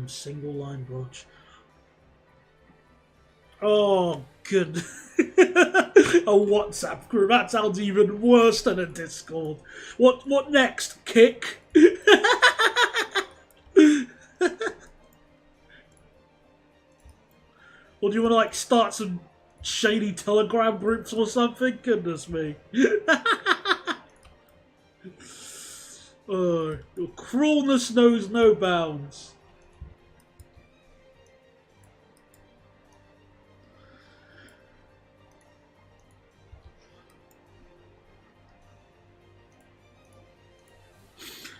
Single line branch. Oh, good. A WhatsApp group. That sounds even worse than a Discord. What next? Kick? Or do you want to like start some shady Telegram groups or something? Goodness me. Oh, your cruelness knows no bounds.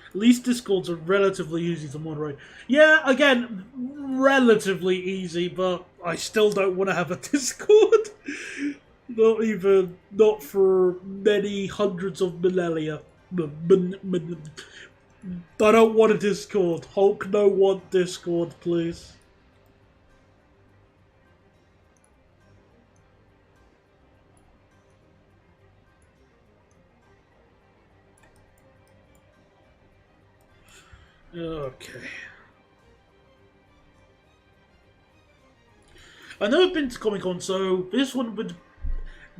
At least Discords are relatively easy to moderate. Yeah, again, relatively easy, but I still don't want to have a Discord. Not for many hundreds of millennia. I don't want a Discord. Hulk no want Discord, please. Okay. I've never been to Comic Con, so this one would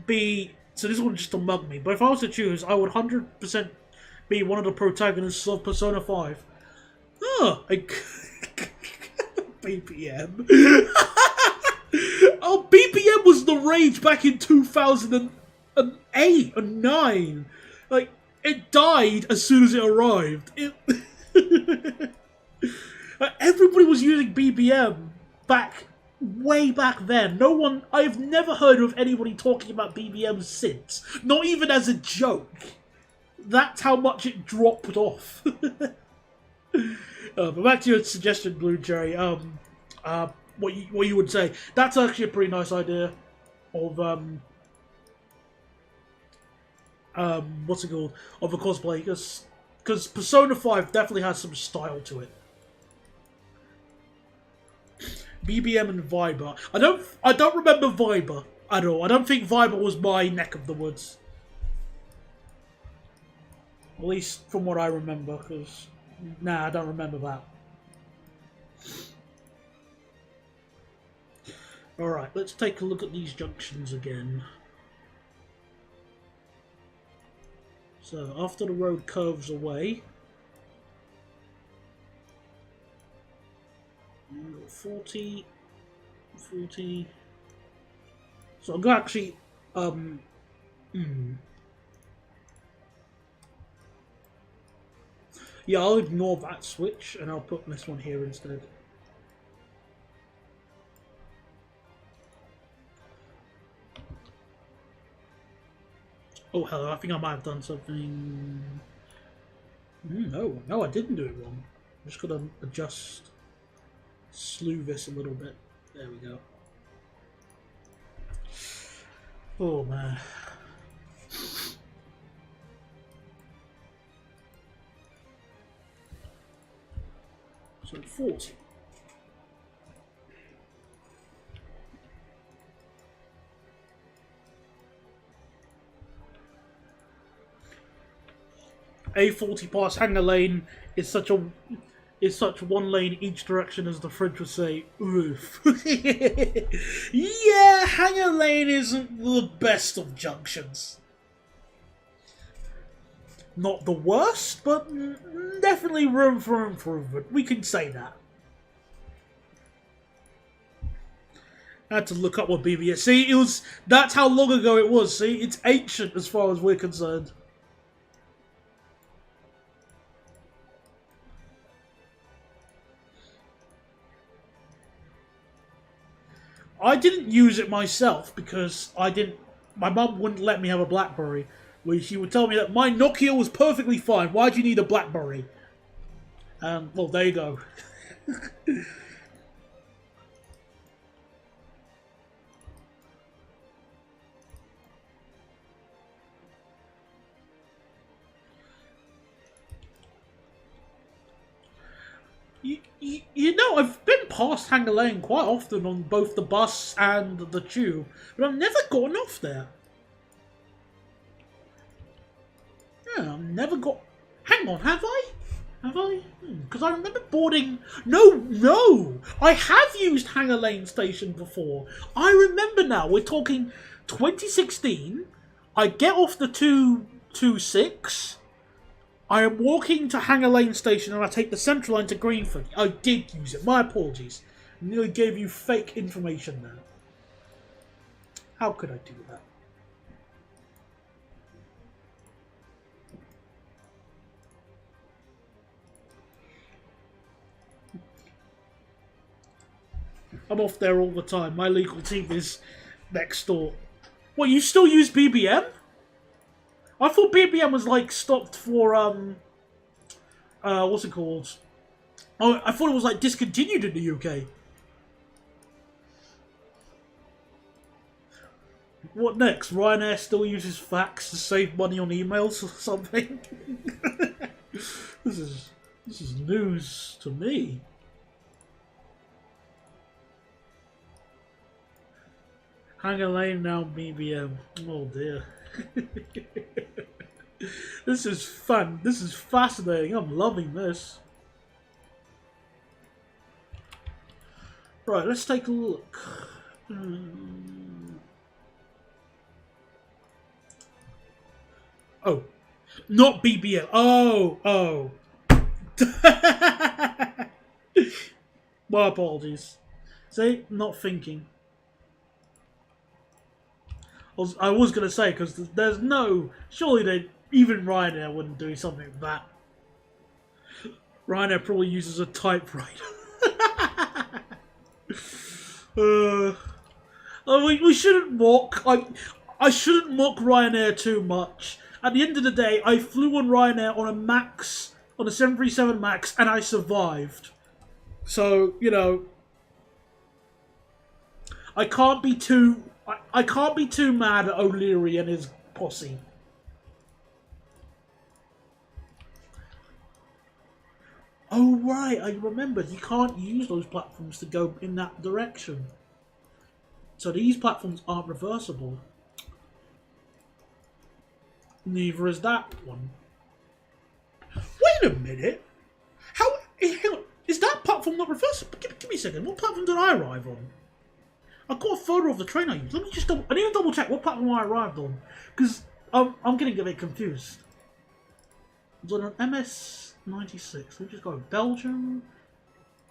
be. So this one just to mug me. But if I was to choose, I would 100% be one of the protagonists of Persona 5. Oh, BPM. Oh, BPM was the rage back in 2008 and 9. Like, it died as soon as it arrived. Everybody was using BBM way back then. I've never heard of anybody talking about BBM since. Not even as a joke. That's how much it dropped off. But back to your suggestion, Blue Jerry. What you would say? That's actually a pretty nice idea of what's it called? Of a cosplay, because Persona 5 definitely has some style to it. BBM and Viber. I don't remember Viber at all. I don't think Viber was my neck of the woods. At least from what I remember, because I don't remember that. Alright, let's take a look at these junctions again. So, after the road curves away, 40. So I'm going to actually, yeah, I'll ignore that switch and I'll put this one here instead. Oh, hello, I think I might have done something. No, I didn't do it wrong. I'm just going to adjust, slew this a little bit. There we go. Oh, man. So 40. A40 past Hanger Lane is such one lane each direction, as the French would say. Oof. Yeah, Hanger Lane isn't the best of junctions. Not the worst, but definitely room for improvement. We can say that. I had to look up what BBS. See, that's how long ago it was. See, it's ancient as far as we're concerned. I didn't use it myself because my mum wouldn't let me have a BlackBerry. She would tell me that my Nokia was perfectly fine. Why do you need a BlackBerry? Well, there you go. You know, I've been past Hanger Lane quite often on both the bus and the tube, but I've never gotten off there. Yeah, I've never got... Hang on, have I? Have I? Because I remember boarding... No! I have used Hanger Lane Station before. I remember now. We're talking 2016, I get off the 226. I am walking to Hanger Lane Station and I take the Central Line to Greenford. I did use it. My apologies. I nearly gave you fake information there. How could I do that? I'm off there all the time. My legal team is next door. What, you still use BBM? I thought BBM was like stopped for what's it called? Oh, I thought it was like discontinued in the UK. What next? Ryanair still uses fax to save money on emails or something? This is news to me. Hanger Lane now BBM. Oh dear. This is fun. This is fascinating. I'm loving this. Right, let's take a look. Oh, not BBM. Oh. My apologies. See, not thinking. I was going to say, because there's no... Surely even Ryanair wouldn't do something like that. Ryanair probably uses a typewriter. We shouldn't mock... I shouldn't mock Ryanair too much. At the end of the day, I flew on Ryanair on a Max... On a 737 Max, and I survived. So, you know... I can't be too mad at O'Leary and his posse. Oh right, I remembered. You can't use those platforms to go in that direction. So these platforms aren't reversible. Neither is that one. Wait a minute. Hang on, is that platform not reversible? Give me a second. What platform did I arrive on? I've got a photo of the train I used. Let me just I need to double check what platform I arrived on. Because I'm getting a bit confused. I was on an MS-96. Let me just go. Belgium,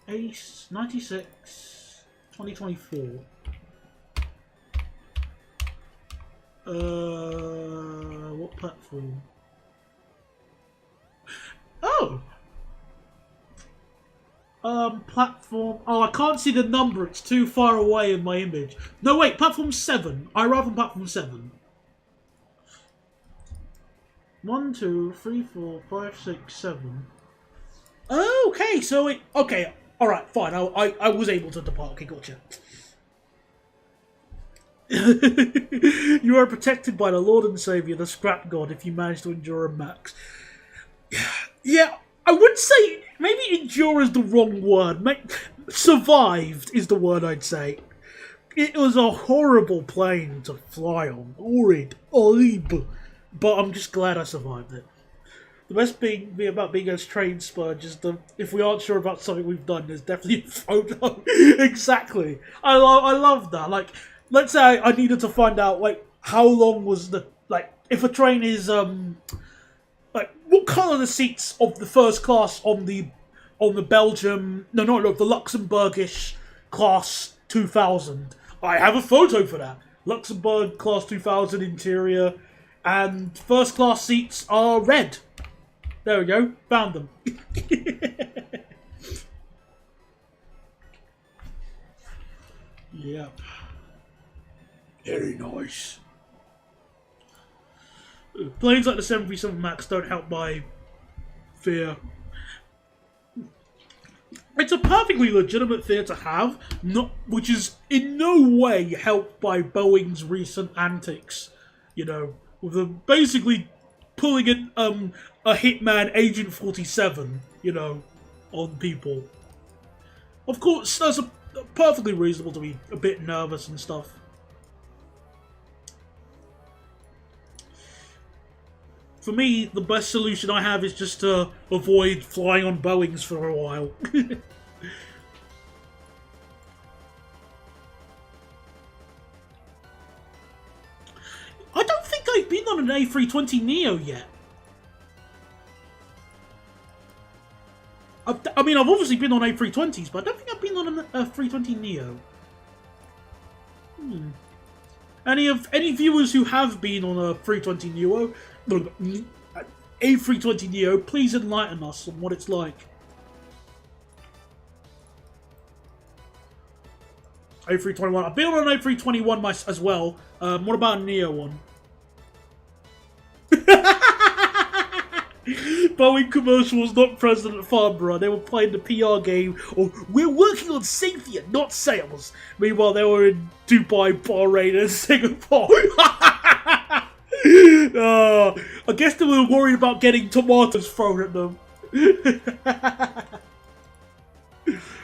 Ace, 96, 2024. What platform? Oh! Platform... Oh, I can't see the number. It's too far away in my image. No, wait. Platform 7. I arrived on platform 7. 1, 2, 3, 4, 5, 6, 7. Okay, so it... Okay, alright, fine. I was able to depart. Okay, gotcha. You are protected by the Lord and Saviour, the Scrap God, if you manage to endure a max. Yeah, I would say... Maybe endure is the wrong word. Survived is the word I'd say. It was a horrible plane to fly on. Horrid. But I'm just glad I survived it. The best thing about being a train spurge is that if we aren't sure about something we've done, there's definitely a photo. Exactly. I love that. Like, let's say I needed to find out, like, how long was the... Like, if a train is, like, what colour are the seats of the first class on the Belgium... No, the Luxembourgish class 2000. I have a photo for that. Luxembourg class 2000 interior, and first class seats are red. There we go. Found them. Yep. Very nice. Planes like the 737 MAX don't help my fear. It's a perfectly legitimate fear to have, which is in no way helped by Boeing's recent antics. You know, with them basically pulling in a hitman Agent 47, you know, on people. Of course, that's perfectly reasonable to be a bit nervous and stuff. For me, the best solution I have is just to avoid flying on Boeings for a while. on an A320 Neo yet. I mean, I've obviously been on A320s, but I don't think I've been on a 320 Neo. Any viewers who have been on a 320 Neo, A320 Neo, please enlighten us on what it's like. A321. I've been on an A321 as well. What about a Neo one? Boeing commercial was not present at Farnborough. They were playing the PR game, or we're working on safety and not sales. Meanwhile, they were in Dubai, Bahrain, and Singapore. I guess they were worried about getting tomatoes thrown at them.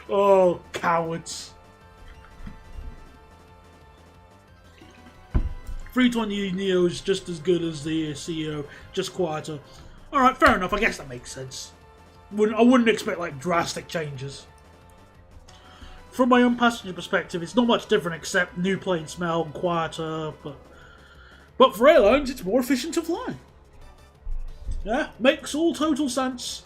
Oh, cowards. 320 Neo is just as good as the CEO, just quieter. Alright, fair enough, I guess that makes sense. I wouldn't expect, like, drastic changes. From my own passenger perspective, it's not much different except new plane smell and quieter, but for airlines, it's more efficient to fly. Yeah, makes all total sense.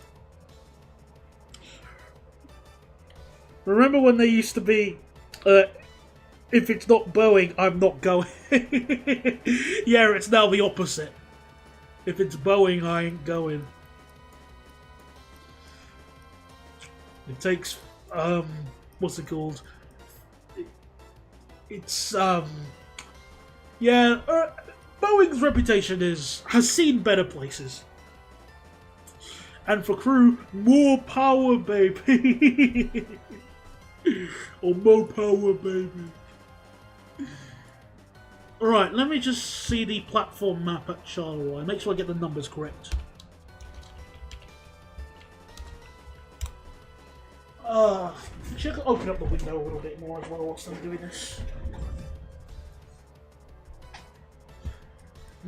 Remember when they used to be, if it's not Boeing, I'm not going. Yeah, it's now the opposite. If it's Boeing, I ain't going. It takes, what's it called? It's, yeah, Boeing's reputation has seen better places. And for crew, more power, baby. Or more power, baby. Alright, let me just see the platform map at Charleroi. Make sure I get the numbers correct. Should I open up the window a little bit more as well whilst I'm doing this?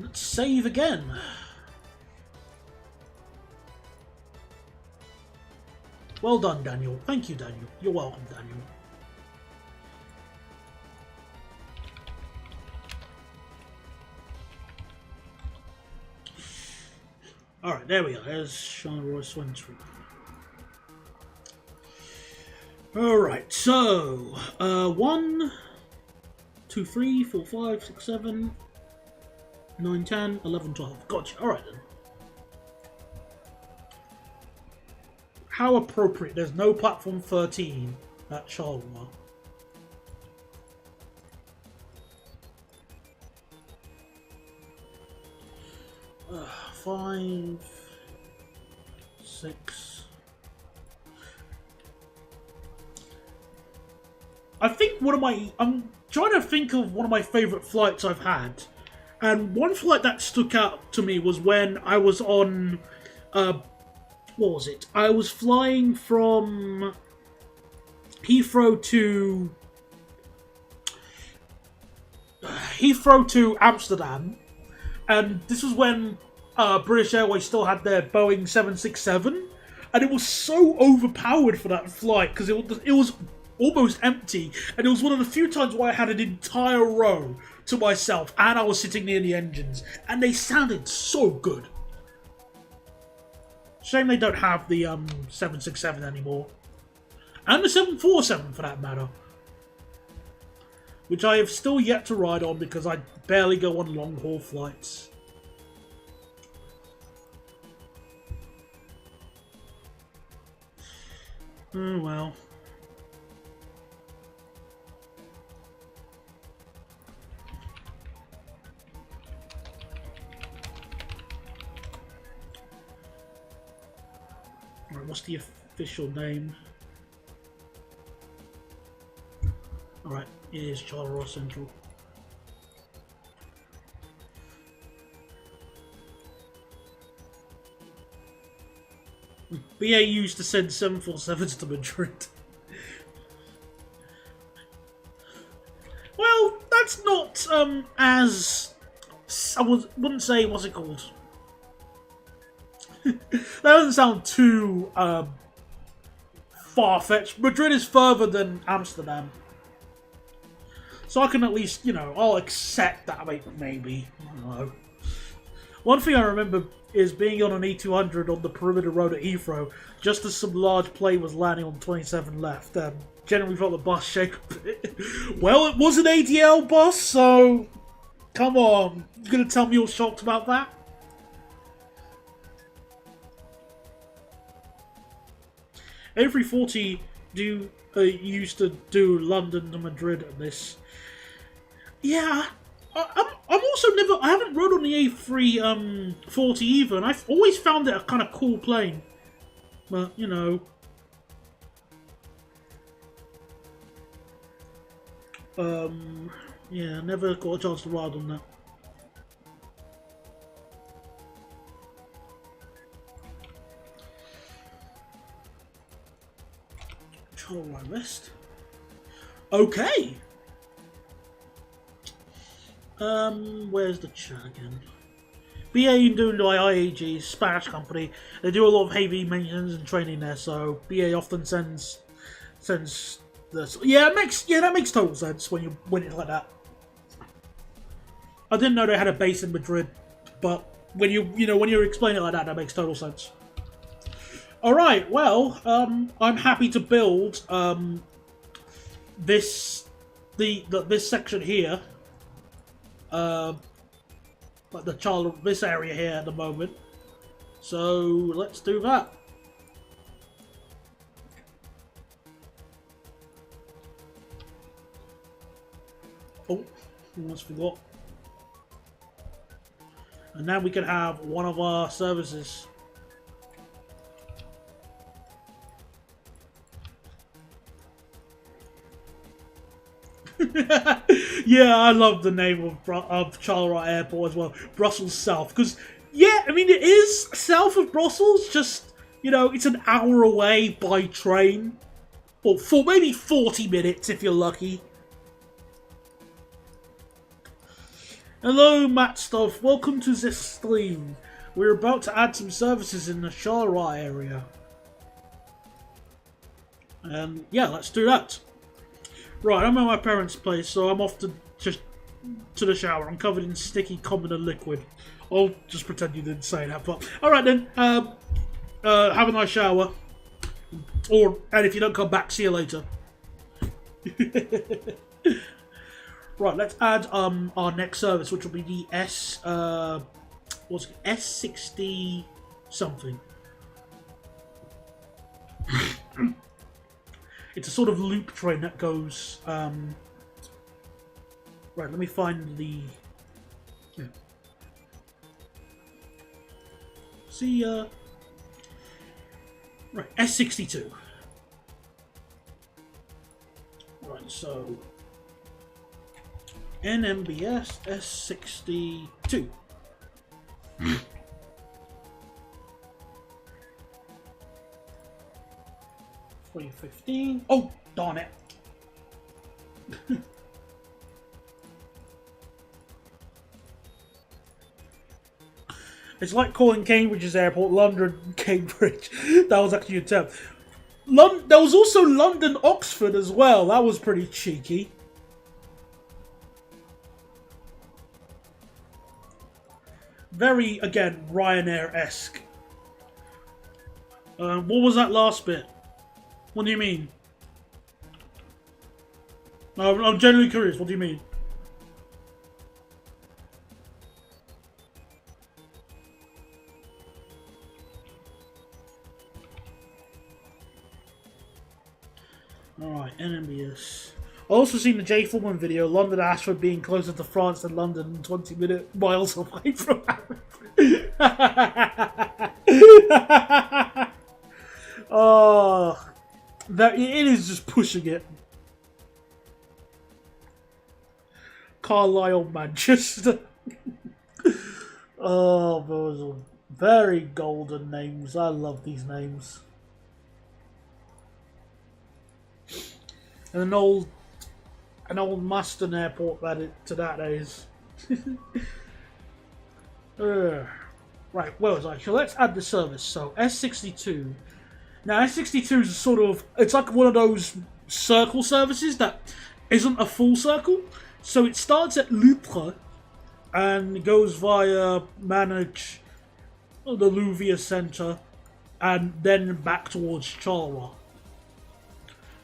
Let's save again. Well done, Daniel. Thank you, Daniel. You're welcome, Daniel. Alright, there we are. There's Charleroi Swim Street. Alright, so 1, 2, 3, 4, 5, 6, 7, 9, 10, 11, 12. Gotcha. Alright then. How appropriate. There's no platform 13 at Charleroi. Five, 6. I think I'm trying to think of one of my favourite flights I've had. And one flight that stuck out to me was when I was on, what was it? I was flying from Heathrow to Amsterdam. And this was when British Airways still had their Boeing 767, and it was so overpowered for that flight because it was almost empty, and it was one of the few times where I had an entire row to myself, and I was sitting near the engines, and they sounded so good. Shame they don't have the 767 anymore, and the 747 for that matter, which I have still yet to ride on because I barely go on long haul flights. Oh well. Alright, what's the official name? Alright, it is Charleroi Central. BA used to send 747s to Madrid. Well, that's not as I wouldn't say what's it called. That doesn't sound too far-fetched. Madrid is further than Amsterdam, so I can at least, I'll accept that. Maybe I don't know. One thing I remember is being on an E200 on the perimeter road at Heathrow, just as some large plane was landing on 27 left, and generally felt the bus shake a bit. Well, it was an ADL bus, so come on. You gonna tell me you're shocked about that? A340 used to do London to Madrid and this. Yeah, I'm also never. I haven't rode on the A340 either, and I've always found it a kind of cool plane. But you know, yeah, never got a chance to ride on that. Charleroi West. Okay. Where's the chat again? BA doing the IAG, Spanish company. They do a lot of heavy maintenance and training there, so BA often sends this. Yeah, that makes total sense when you win it like that. I didn't know they had a base in Madrid, but when you explain it like that, that makes total sense. All right, well, I'm happy to build this section here. Like this area here at the moment. So let's do that. Oh, almost forgot. And now we can have one of our services. Yeah, I love the name of Charleroi Airport as well, Brussels South, because yeah, I mean it is south of Brussels, just it's an hour away by train, or for maybe 40 minutes if you're lucky. Hello, Matt Stuff. Welcome to this stream. We're about to add some services in the Charleroi area, and yeah, let's do that. Right, I'm at my parents' place, so I'm off to the shower. I'm covered in sticky, common and liquid. I'll just pretend you didn't say that, but alright then. Have a nice shower. And if you don't come back, see you later. Right, let's add our next service, which will be the S60 something. It's a sort of loop train that goes. Right, let me find the. Yeah. See, right, S62. Right, so NMBS S62. 2015. Oh, darn it. It's like calling Cambridge's airport London Cambridge. That was actually a term. There was also London Oxford as well. That was pretty cheeky. Very, again, Ryanair-esque. What was that last bit? What do you mean? I'm genuinely curious. What do you mean? Alright, NMBS. I also seen the Jay Foreman video, London Ashford being closer to France than London, 20 miles away from Oh, that it is just pushing it. Carlisle, Manchester. Oh, those are very golden names. I love these names. And an old Maston airport added to that is. Right, where was I? So let's add the service. So S62. Now S62 is a sort of, it's like one of those circle services that isn't a full circle. So it starts at Lupre, and goes via manage the Louvre Centre and then back towards Charleroi.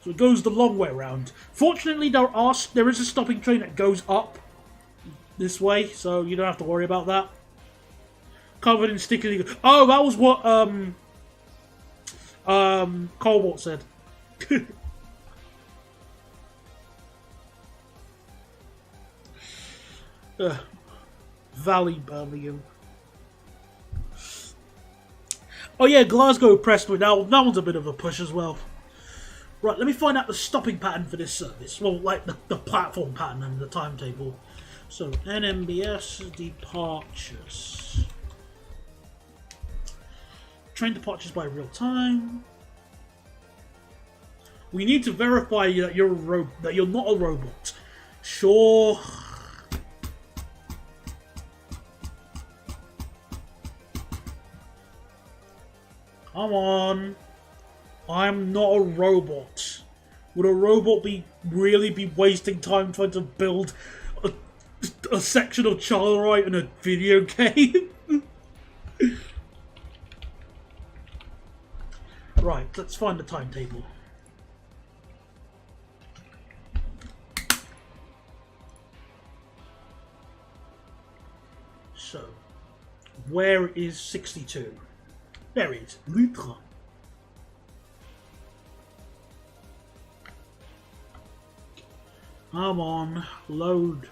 So it goes the long way around. Fortunately, there is a stopping train that goes up this way, so you don't have to worry about that. Covered in stickers. Oh, that was what Cobalt said. Valley Birmingham. Oh yeah, Glasgow Prestwood. Now that one's a bit of a push as well. Right, let me find out the stopping pattern for this service. Well, like the platform pattern and the timetable. So, NMBS departures. Train departures by real time. We need to verify that you're not a robot. Sure. Come on. I'm not a robot. Would a robot really be wasting time trying to build a section of Charleroi in a video game? Right, let's find the timetable. So, where is 62? There it is. Lutre. Come on, load.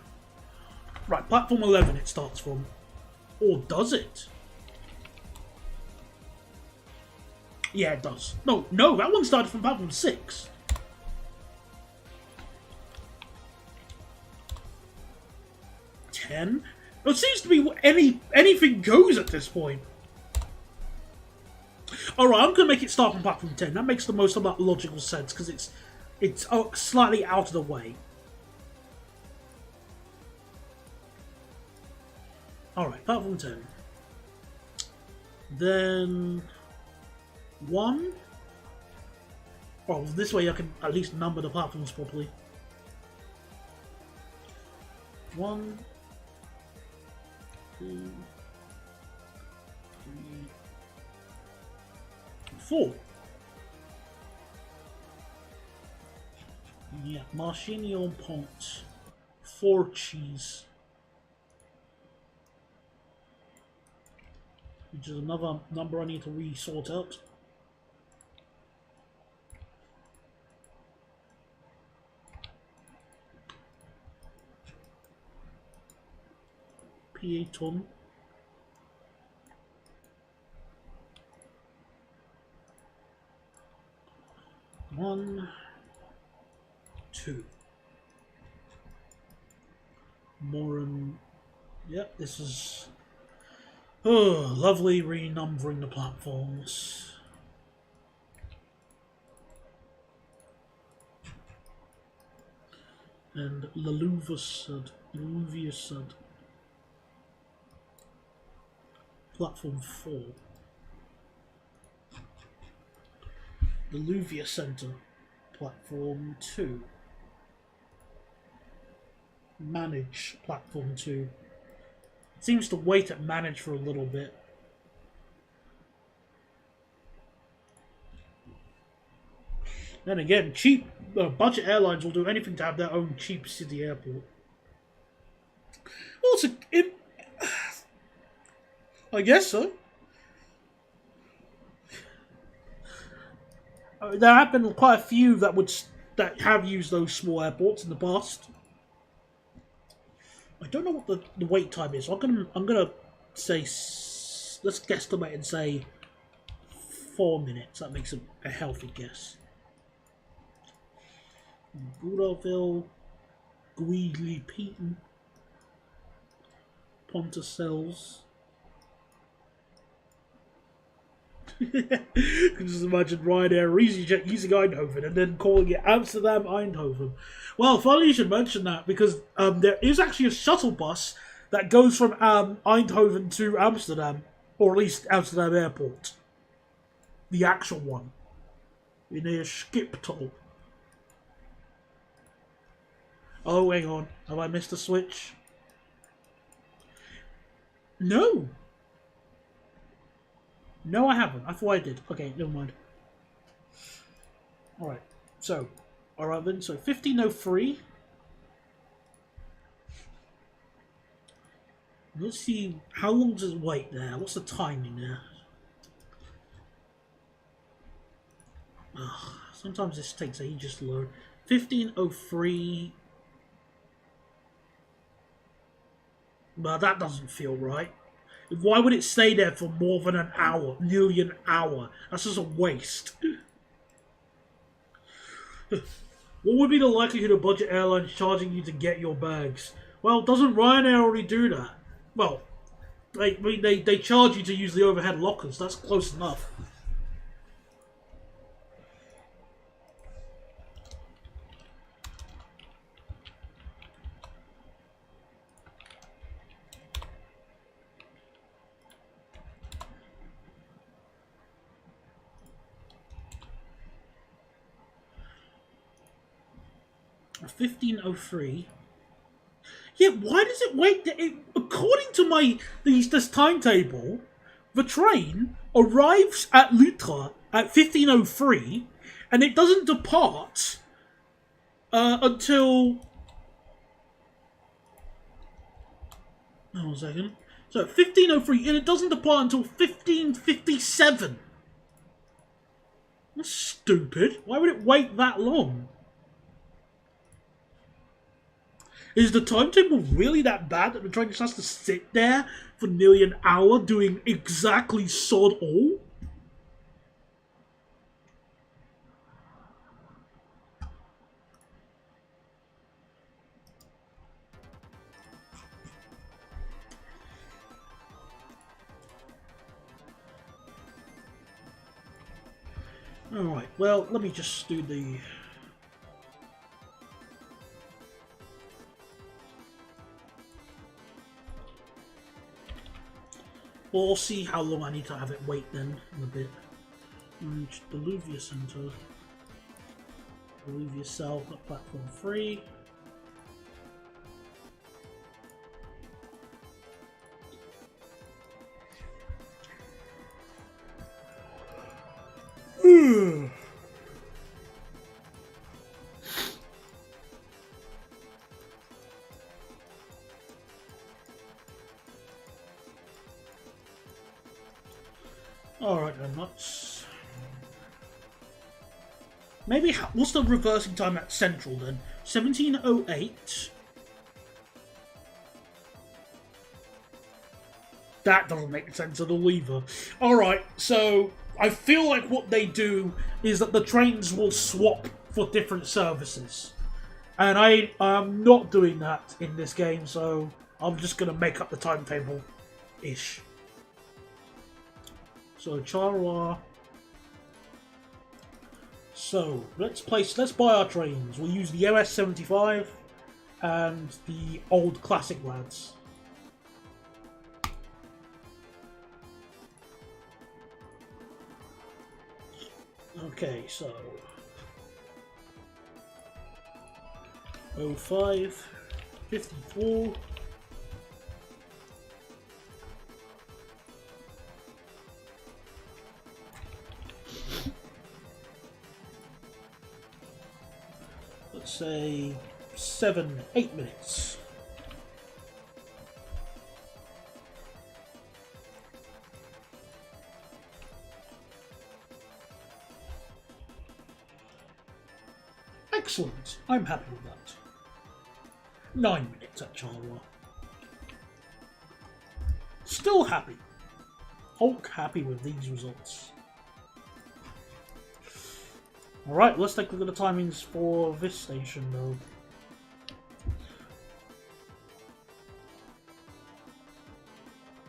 Right, platform 11 it starts from. Or does it? Yeah, it does. No, that one started from platform 6. Ten? It seems to be anything goes at this point. Alright, I'm going to make it start from platform 10. That makes the most amount of logical sense, because it's slightly out of the way. Alright, platform 10. Then 1. Well, this way I can at least number the platforms properly. 1, 2, 3, 4. Yeah, Marchignon Pont. 4 cheese. Which is another number I need to re-sort out. Piéton. One, 2. Moran. Yep, this is... Oh, lovely renumbering the platforms. And La Louvre-Sud. Platform 4. The Louvre Centre. Platform 2. Manage. Platform 2. It seems to wait at manage for a little bit. Then again, cheap budget airlines will do anything to have their own cheap city airport. Also, I guess so. There have been quite a few that have used those small airports in the past. I don't know what the wait time is. So I'm gonna say, let's guesstimate and say 4 minutes. That makes a healthy guess. Boudaville, Guigli Peaton, Ponticels. I can just imagine Ryanair EasyJet using Eindhoven and then calling it Amsterdam Eindhoven. Well, funny you should mention that, because there is actually a shuttle bus that goes from Eindhoven to Amsterdam, or at least Amsterdam Airport. The actual one. In a Skiptal. Oh, hang on. Have I missed a switch? No. No, I haven't. I thought I did. Okay, never mind. Alright, so, alright then, so 1503. Let's see, how long does it wait there? What's the timing there? Ugh, sometimes this takes ages to load. 1503. But that doesn't feel right. Why would it stay there for more than an hour? Nearly an hour. That's just a waste. What would be the likelihood of budget airlines charging you to get your bags? Well, doesn't Ryanair already do that? Well, they charge you to use the overhead lockers. That's close enough. $15.03. Yeah, why does it wait? According to this timetable, the train arrives at Lutra at 15:03, and it doesn't depart until. Hold on a second. So 15:03, and it doesn't depart until 15:57. That's stupid. Why would it wait that long? Is the timetable really that bad that the train just has to sit there for nearly an hour doing exactly sod all? Alright, well, let me just do the... We'll see how long I need to have it wait then, in a bit. Reach Deluvia Center. Deluvia Cell, platform 3. Alright then, let's... Maybe, what's the reversing time at Central then? 17:08? That doesn't make sense at all either. Alright, so I feel like what they do is that the trains will swap for different services. And I am not doing that in this game, so I'm just going to make up the timetable-ish. So, Charleroi. So, let's buy our trains. We'll use the MS-75 and the old classic lads. Okay, so 05, 54. Let's say 8 minutes. Excellent. I'm happy with that. 9 minutes at Charleroi. Still happy. Hulk happy with these results. Alright, let's take a look at the timings for this station though.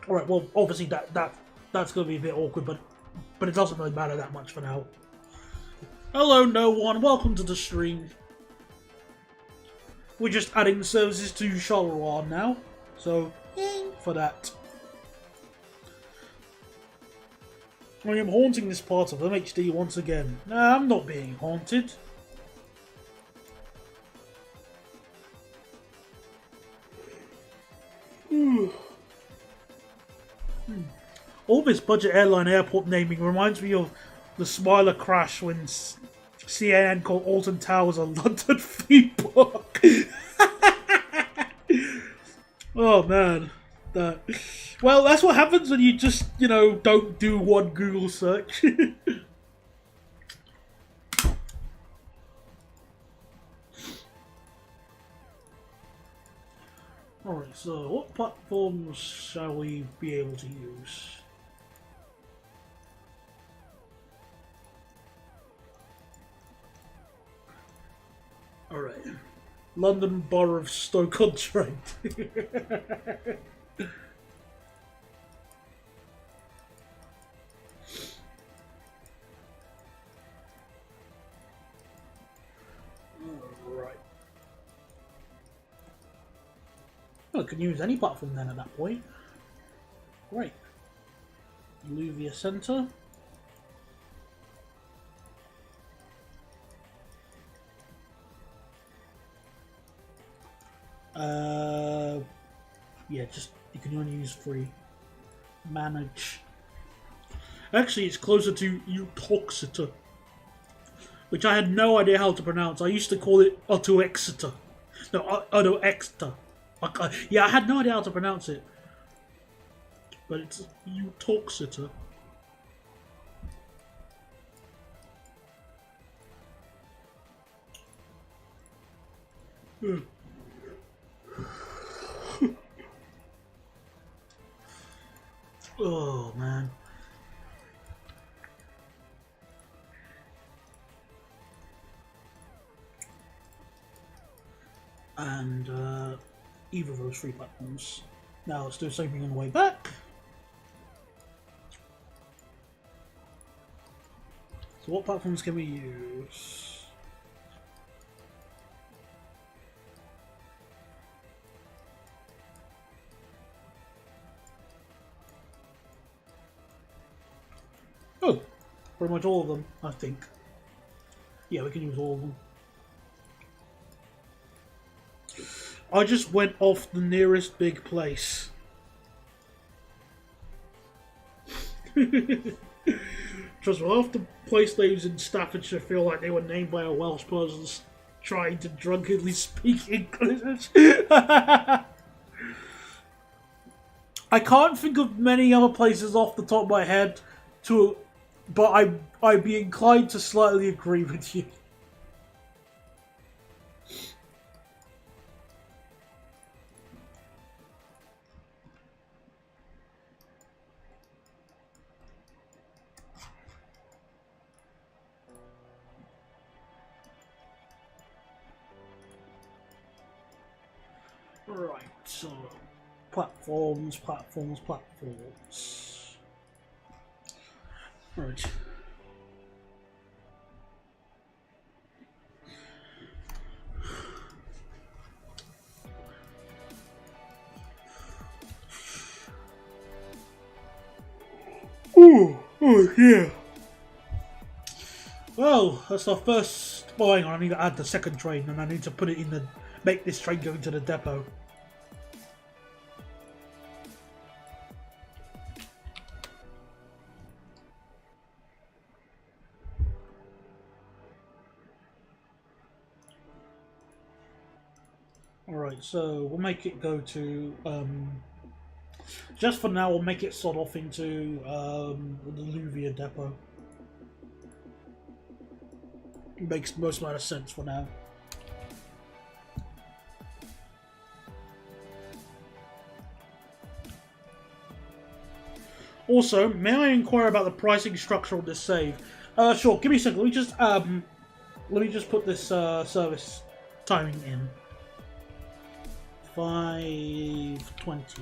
Alright, well obviously that's gonna be a bit awkward, but it doesn't really matter that much for now. Hello no one, welcome to the stream. We're just adding services to Charleroi now, so for that. I am haunting this part of MHD once again. Nah, I'm not being haunted. All this budget airline airport naming reminds me of the Smiler crash when CNN called Alton Towers a London theme park. Oh man, that. Well, that's what happens when you just, don't do one Google search. Alright, so what platforms shall we be able to use? Alright. London Borough of Stoke-on-Trent. Alright. Well, I can use any platform then at that point. Great. Luvia Centre. Yeah, just you can only use 3. Manage. Actually, it's closer to Utoxeter, which I had no idea how to pronounce. I used to call it Otto-Exeter. No, Otto-Exeter. Yeah, I had no idea how to pronounce it, but it's Utoxeter. Oh man. And either of those 3 platforms. Now let's do the same thing on the way back. So what platforms can we use? Oh, pretty much all of them, I think. Yeah, we can use all of them. I just went off the nearest big place. Trust me, half the place names in Staffordshire feel like they were named by a Welsh person trying to drunkenly speak English. I can't think of many other places off the top of my head but I'd be inclined to slightly agree with you. Right, so platforms. Right. Oh yeah. Well, that's our first buying. I need to add the second train, and I need to put it in make this train go into the depot. Alright, so we'll make it go to, just for now, we'll make it sort off into the Luvia depot. It makes most amount of sense for now. Also, may I inquire about the pricing structure of this save? Sure, give me a second. Let me just put this service timing in. 5:24.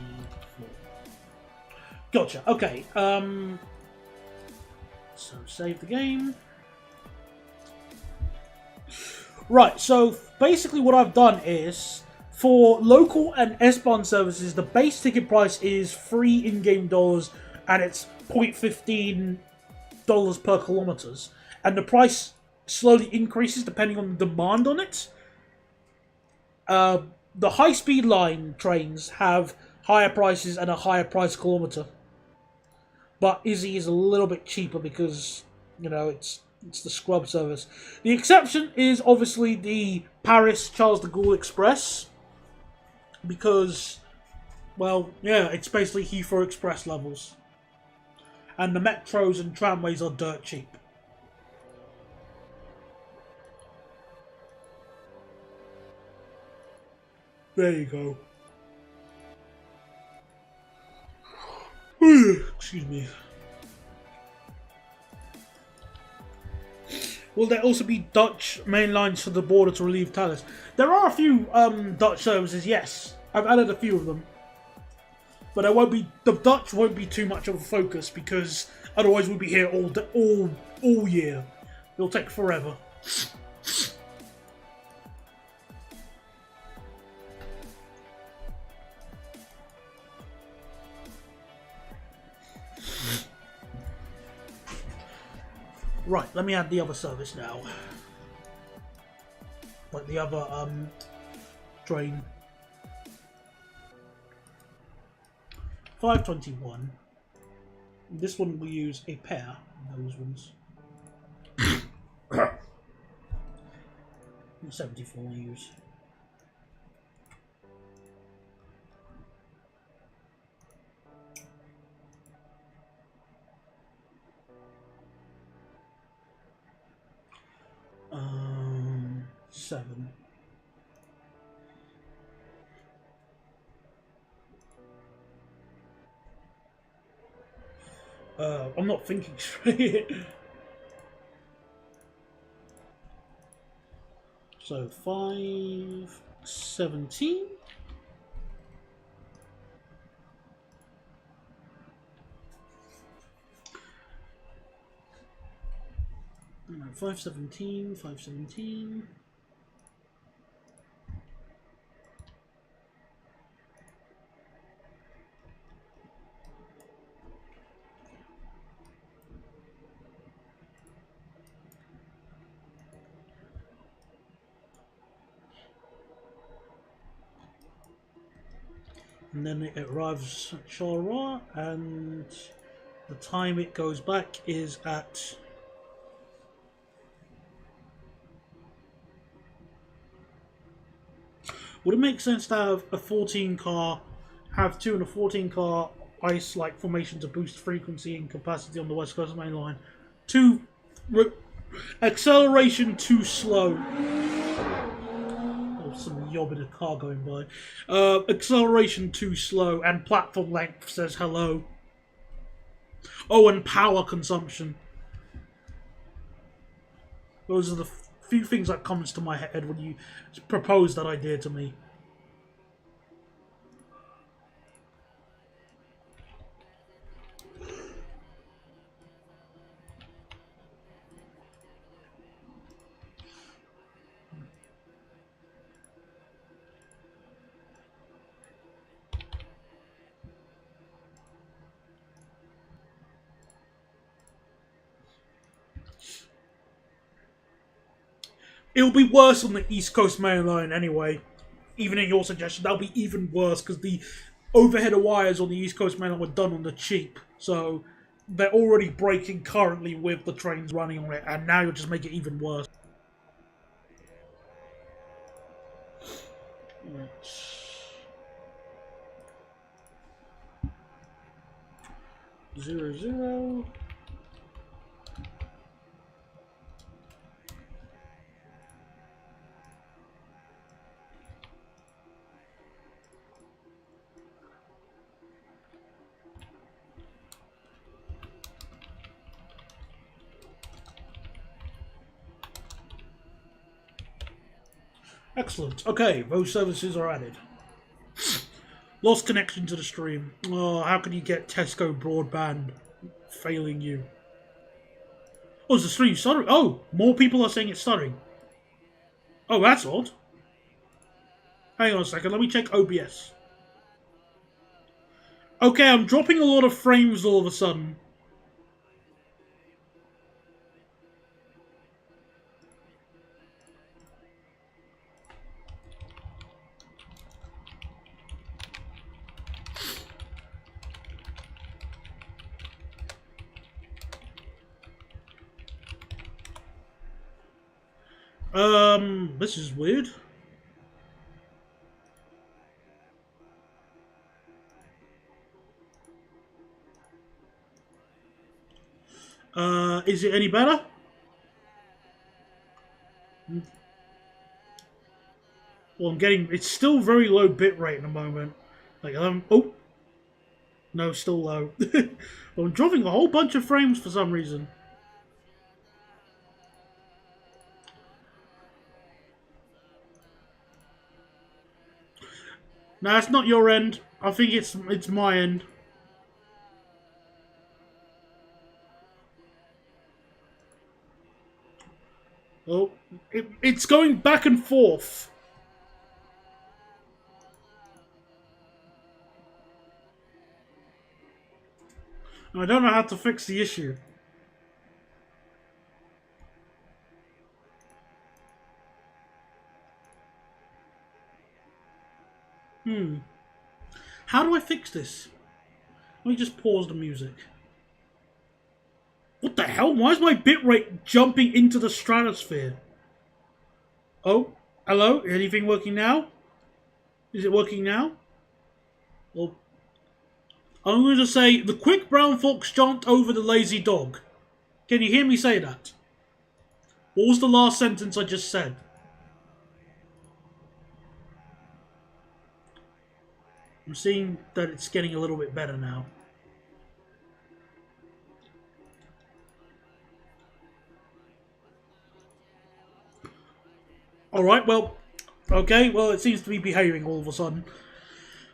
Gotcha. Okay. So save the game. Right. So basically, what I've done is for local and S-Bahn services, the base ticket price is $3 in-game dollars, and it's $0.15 per kilometers, and the price slowly increases depending on the demand on it. The high-speed line trains have higher prices and a higher price kilometer. but Izzy is a little bit cheaper because it's the scrub service. The exception is obviously the Paris Charles de Gaulle Express because, well, yeah, it's basically Heathrow Express levels, and the metros and tramways are dirt cheap. There you go. Excuse me. Will there also be Dutch main lines to the border to relieve Thales? There are a few Dutch services, yes. I've added a few of them. But the Dutch won't be too much of a focus because otherwise we'll be here all year. It'll take forever. Right, let me add the other service now. Like the other train. 521. This one will use a pair of those ones. 74 will use. Seven. I'm not thinking straight. So 517. No, 517, 517. And then it arrives at Charleroi, and the time it goes back is at would it make sense to have a 14 car, have two and a 14 car ice-like formation to boost frequency and capacity on the West Coast main line? Acceleration too slow. Some yob in a car going by. Acceleration too slow, and platform length says hello. Oh, and power consumption. Those are the few things that comes to my head when you propose that idea to me. It'll be worse on the East Coast Main Line anyway. Even in your suggestion, that'll be even worse because the overhead wires on the East Coast Main Line were done on the cheap. So they're already breaking currently with the trains running on it, and now you'll just make it even worse. Zero, zero. Excellent. Okay, those services are added. Lost connection to the stream. Oh, how can you get Tesco broadband failing you? Oh, is the stream stuttering? Oh, more people are saying it's stuttering. Oh, that's odd. Hang on a second, let me check OBS. Okay, I'm dropping a lot of frames all of a sudden. This is weird. Is it any better? Well, I'm getting. It's still very low bitrate at the moment. Like, oh, no, still low. I'm dropping a whole bunch of frames for some reason. No, it's not your end. I think it's my end. Oh, it's going back and forth. I don't know how to fix the issue. How do I fix this? Let me just pause the music. What the hell? Why is my bitrate jumping into the stratosphere? Oh, hello? Anything working now? Is it working now? Well, I'm going to say, the quick brown fox jumped over the lazy dog. Can you hear me say that? What was the last sentence I just said? I'm seeing that it's getting a little bit better now. Alright, well, okay, well, it seems to be behaving all of a sudden.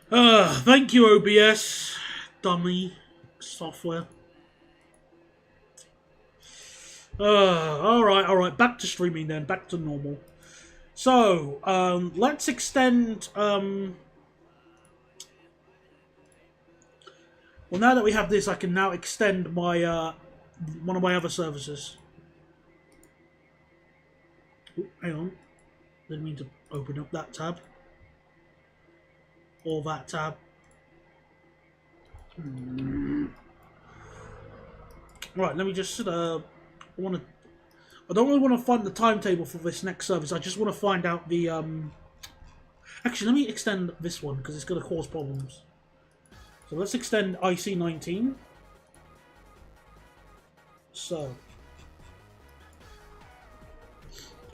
Thank you, OBS. Dummy software. Alright, back to streaming then, back to normal. So, let's extend, well, now that we have this, I can now extend my, one of my other services. Ooh, hang on. Didn't mean to open up that tab. Or that tab. Right, let me just, I don't really want to find the timetable for this next service. I just want to find out the, actually, let me extend this one, because it's going to cause problems. So let's extend IC19. So,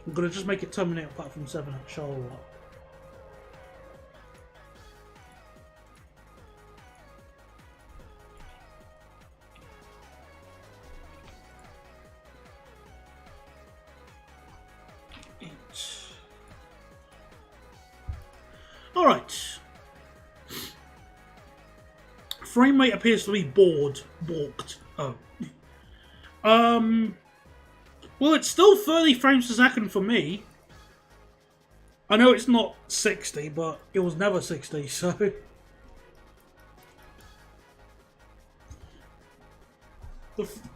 I'm going to just make it terminate platform 7 at Charleroi. Alright. Frame rate appears to be balked. Oh. Well, it's still 30 frames per second for me. I know it's not 60, but it was never 60, so...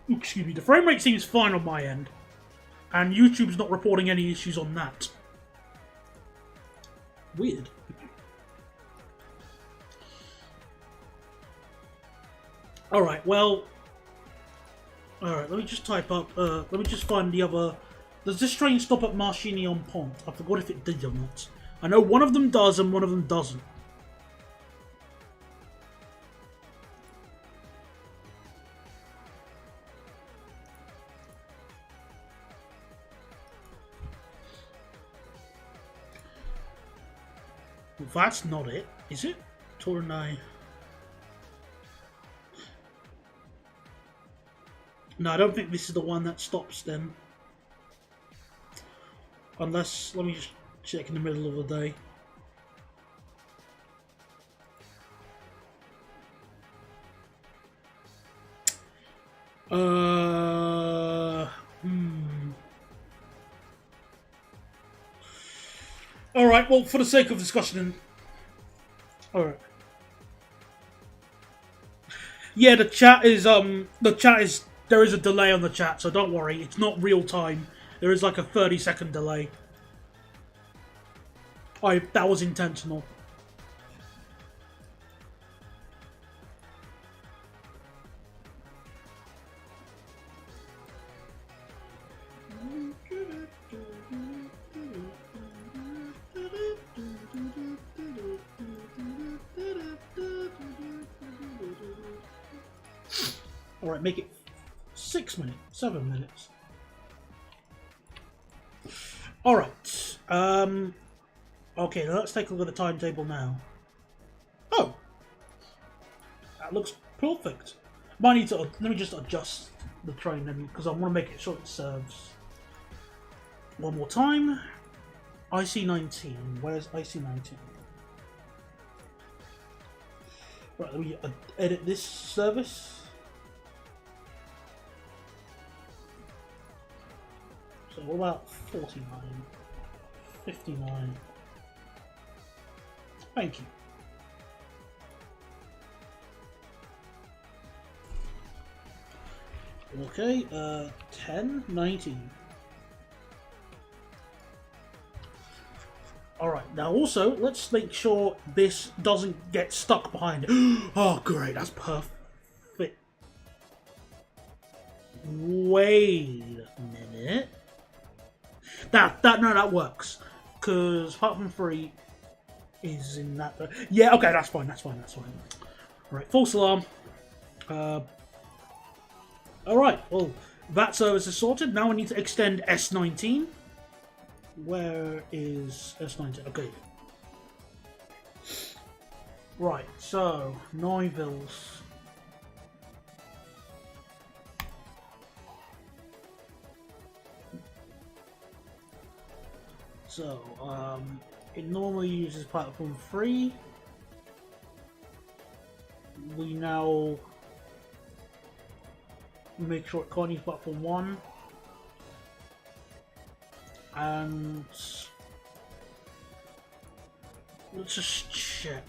Excuse me, the frame rate seems fine on my end. And YouTube's not reporting any issues on that. Weird. Alright, well... Alright, let me just type up, let me just find the other... Does this train stop at Marchigny-en-Pont? I forgot if it did or not. I know one of them does and one of them doesn't. Well, that's not it, is it? Tournai. No, I don't think this is the one that stops then. Unless, let me just check in the middle of the day. Alright, well, for the sake of discussion... Alright. Yeah, the chat is, there is a delay on the chat, so don't worry, it's not real time. There is like a 30-second delay. That was intentional. Alright, make it 6 minutes, 7 minutes. Alright. Okay, let's take a look at the timetable now. Oh! That looks perfect. Might need to, let me just adjust the train then, because I want to make it sure it serves. One more time. IC19. Where's IC19? Right, let me edit this service. So what about 49? 59. Thank you. Okay, 10, 19. Alright, now also, let's make sure this doesn't get stuck behind. Oh, great, that's perfect. Wait a minute. That works. Because platform 3 is in that. Yeah, okay, that's fine. Alright, false alarm. Alright, well, that service is sorted. Now we need to extend S19. Where is S19? Okay. Right, so, Neuvilles. So, it normally uses platform 3. We now make sure it can't use platform 1. And let's just check.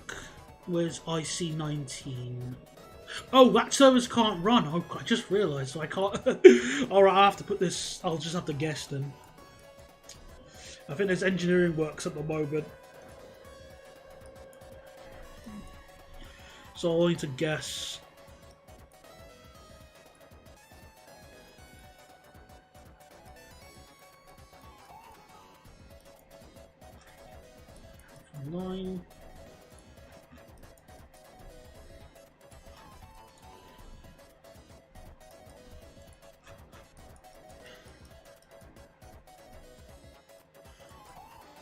Where's IC19? Oh, that service can't run. Oh, I just realised, so I can't. Alright, I have to put this. I'll just have to guess then. I think there's engineering works at the moment. So I'll need to guess. Nine.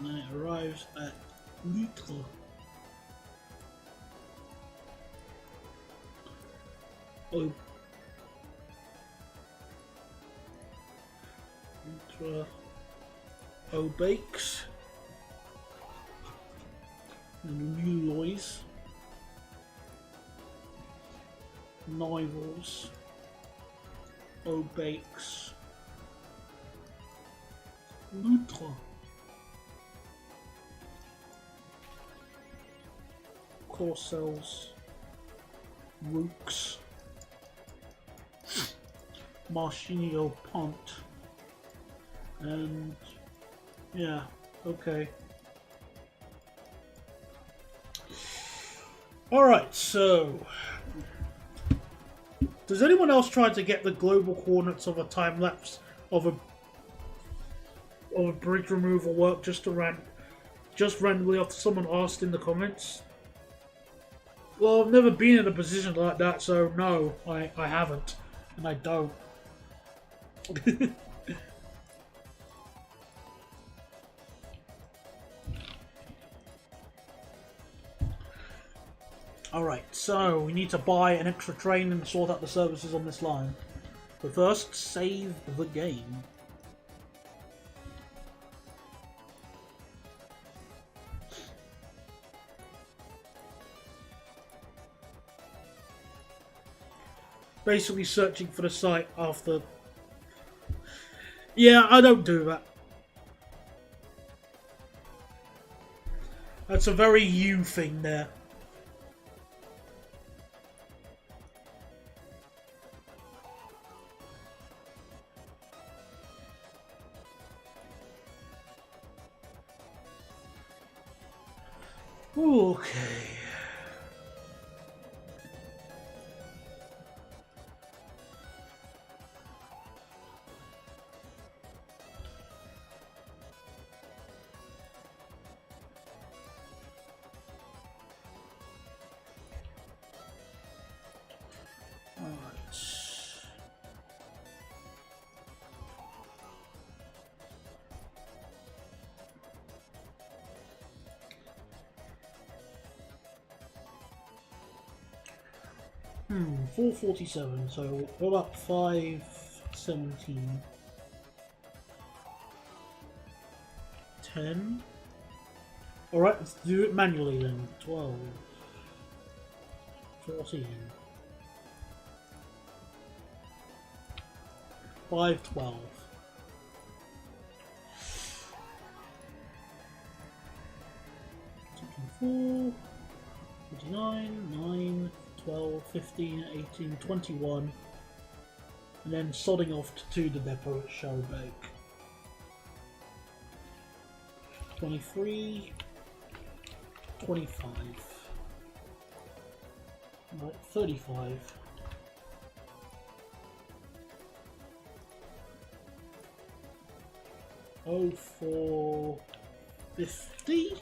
And then it arrives at Litre. Oh. Litre. Oh, bakes. And new Lois. Nivels. Oh, bakes. Litre. Corcels, Rooks, Marchinio Pont, and yeah, okay. Alright, so does anyone else try to get the global coordinates of a time lapse of a bridge removal work just randomly after someone asked in the comments? Well, I've never been in a position like that, so no, I haven't. And I don't. Alright, so we need to buy an extra train and sort out the services on this line. But first, save the game. Basically searching for the site after... Yeah, I don't do that. That's a very you thing there. Okay. Alright. 447, so we're about 517. 10. Alright, let's do it manually then. 12. 14. 512. 24. 29, 9, 12, 15, 18, 21, and then sodding off to the depot at Charleroi. 23, 25, right, 35, 04, 50.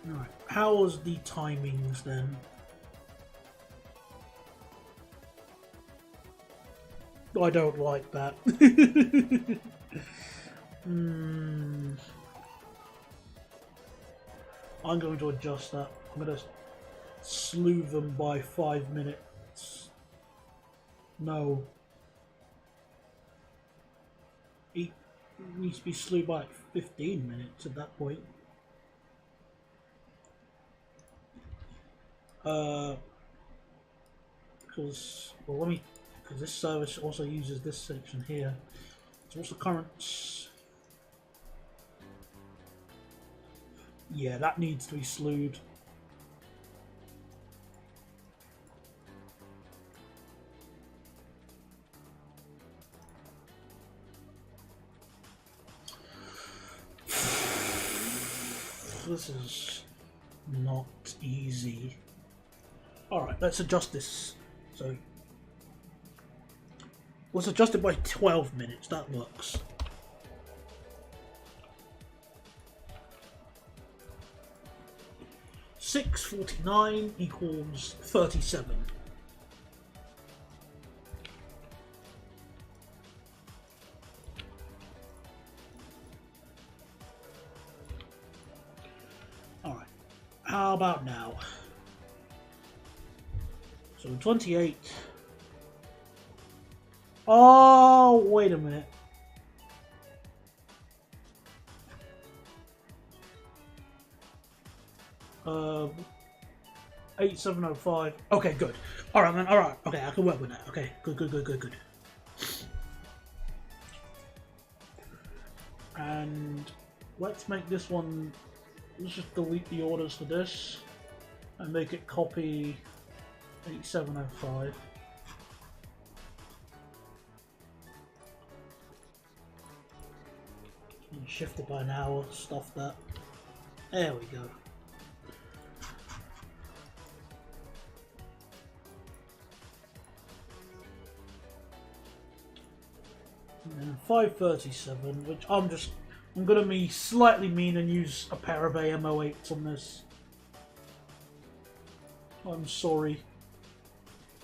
Alright, how was the timings then? I don't like that. I'm going to adjust that. I'm going to slew them by 5 minutes. No. It needs to be slewed by 15 minutes at that point. Because, well, let me, because this service also uses this section here. So what's the current? Yeah, that needs to be slewed. This is not easy. Alright, let's adjust this. So, let's adjust it by 12 minutes, that works. $6.49 equals 37. Alright, how about now? So 28. Oh, wait a minute. Uh, 8705. Okay, good. Alright, man. Alright. Okay, I can work with that. Okay, good. And let's make this one. Let's just delete the orders for this and make it copy 8705. And shift it by an hour, stuff that. There we go. And then 537, which I'm gonna be slightly mean and use a pair of AMO8s on this. I'm sorry.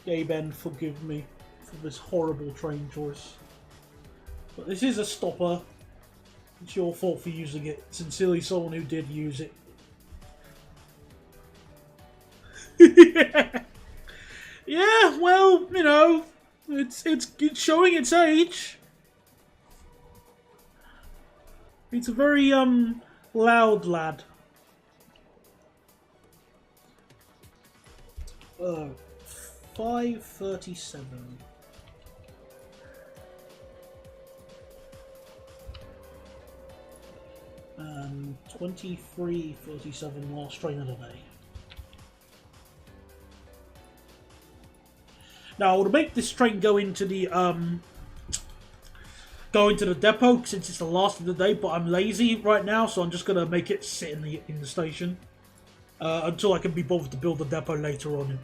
Gaben, forgive me for this horrible train choice. But this is a stopper. It's your fault for using it. Sincerely, someone who did use it. Yeah, well, you know, it's showing its age. It's a very loud lad. 537. And 23:37 last train of the day. Now to make this train go into the depot since it's the last of the day, but I'm lazy right now, so I'm just gonna make it sit in the station until I can be bothered to build the depot later on.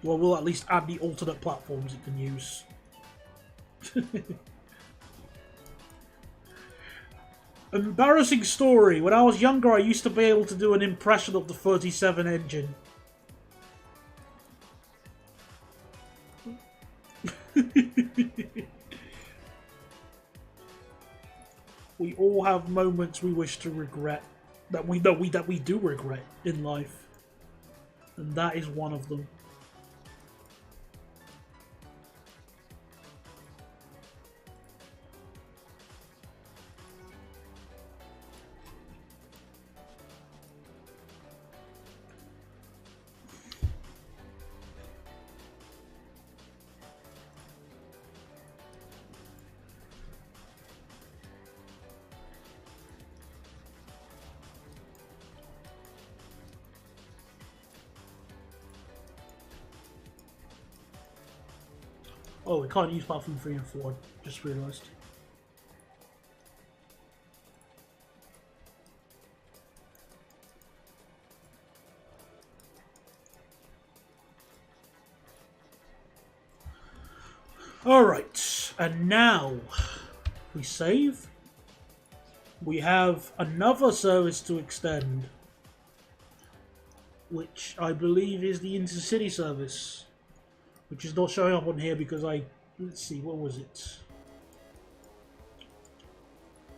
Well, we'll at least add the alternate platforms it can use. Embarrassing story. When I was younger, I used to be able to do an impression of the 37 engine. We all have moments we wish to regret. that we do regret in life, and that is one of them. Oh, we can't use platform 3 and 4, I just realised. Alright, and now we save. We have another service to extend, which I believe is the intercity service, which is not showing up on here because let's see, what was it?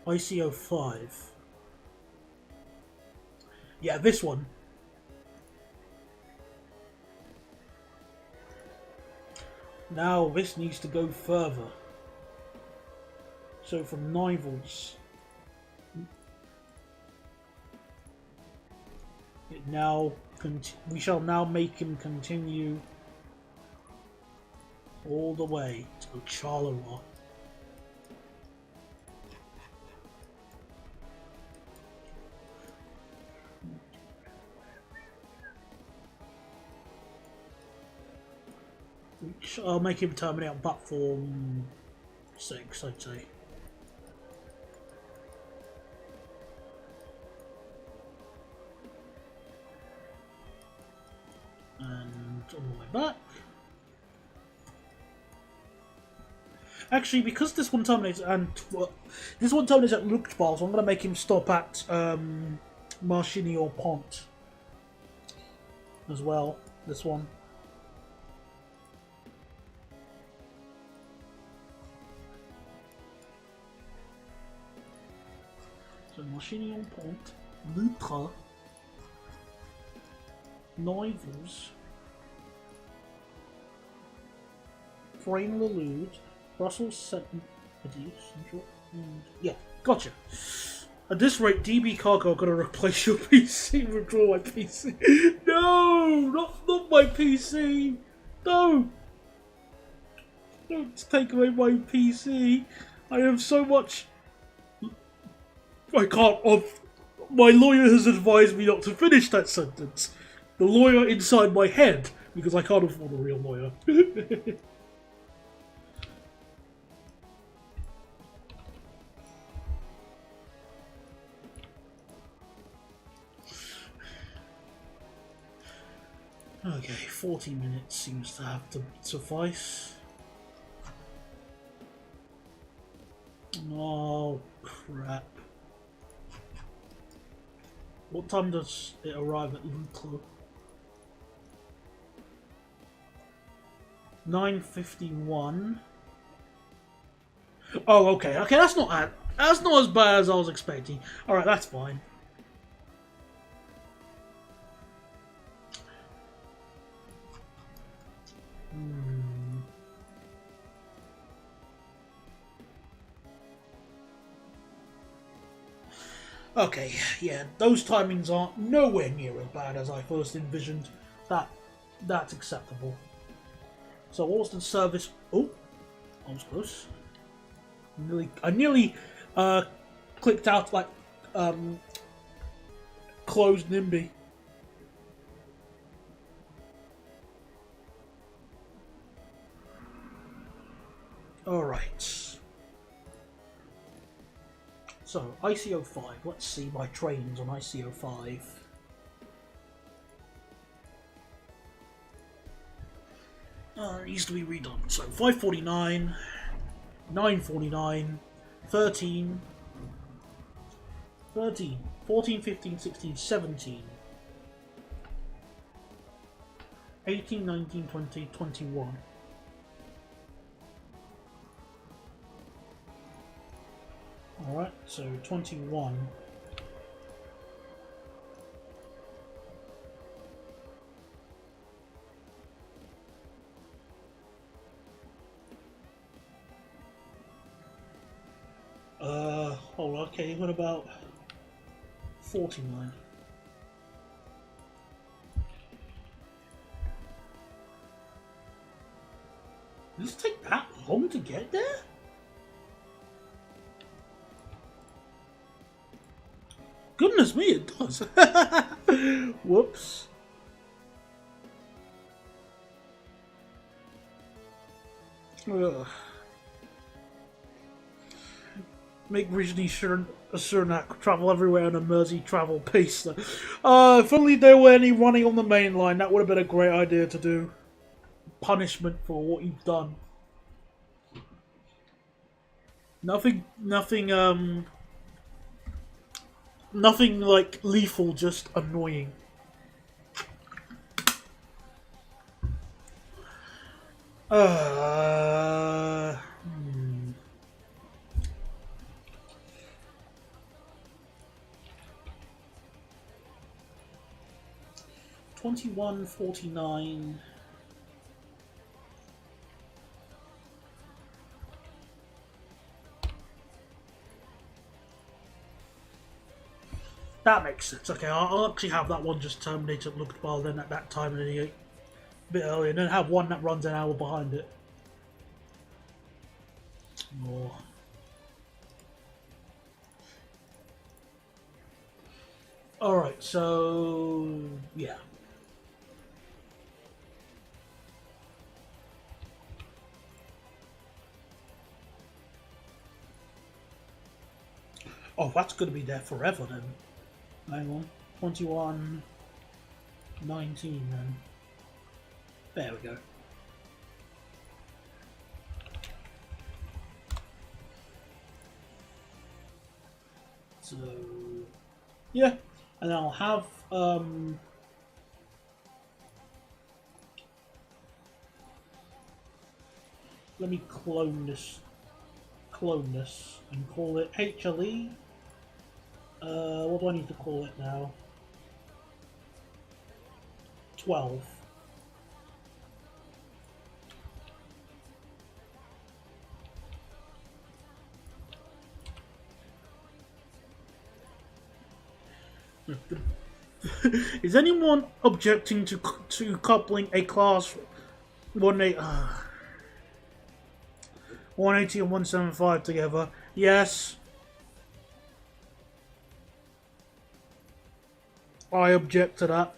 ICO 5. Yeah, this one. Now this needs to go further. So from Nivels, we shall now make him continue all the way to Charleroi. Which I'll make him terminate on platform 6, I'd say. And on the way back. Actually, because this one terminates at Luchtball, so I'm going to make him stop at Marchigny or Pont as well. This one. So Marchigny or Pont, Lutre, Nivels, Frame-le-Lude, Brussels Central, and yeah, gotcha. At this rate, DB Cargo are gonna replace your PC. Withdraw my PC. No, not my PC. No, don't take away my PC. I have so much. I can't. My lawyer has advised me not to finish that sentence. The lawyer inside my head, because I can't afford a real lawyer. Okay, 40 minutes seems to have to suffice. Oh, crap. What time does it arrive at Lutre? 9:51. Oh, okay. Okay, that's not as bad as I was expecting. All right, that's fine. Okay, yeah, those timings are nowhere near as bad as I first envisioned. That's acceptable. So what was the service? Oh, I was close. I nearly clicked out like closed Nimby. All right. So, ICO 5, let's see my trains on ICO 5. It needs to be redone. So, 5:49, 9:49, 13, 14, 15, 16, 17, 18, 19, 20, 21. Alright, so 21. okay, what about 49? Did this take that long to get there? Goodness me, it does. Whoops. Ugh. Make Ridgely Sunak travel everywhere on a Mersey travel pace. If only there were any running on the main line, that would have been a great idea to do. Punishment for what you've done. Nothing like lethal, just annoying. Uh, 2149. That makes sense. Okay, I'll actually have that one just terminated looked while then at that time and a bit earlier, and then have one that runs an hour behind it. More. Alright, so yeah. Oh, that's going to be there forever then. Hang on. 21, 19 then. There we go. So, yeah. And I'll have, let me clone this and call it HLE. What do I need to call it now? 12. Is anyone objecting to coupling a class 180 and 175 together? Yes. I object to that.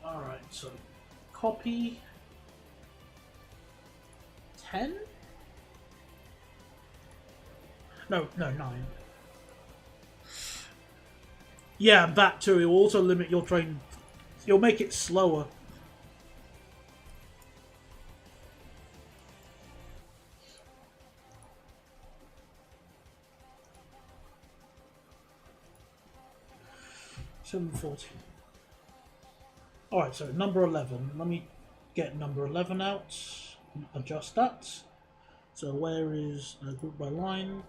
Alright, so copy 10? No, 9. Yeah, that too. It will also limit your train. You'll make it slower. $740. Alright, so number 11. Let me get number 11 out. Adjust that. So where is group by line?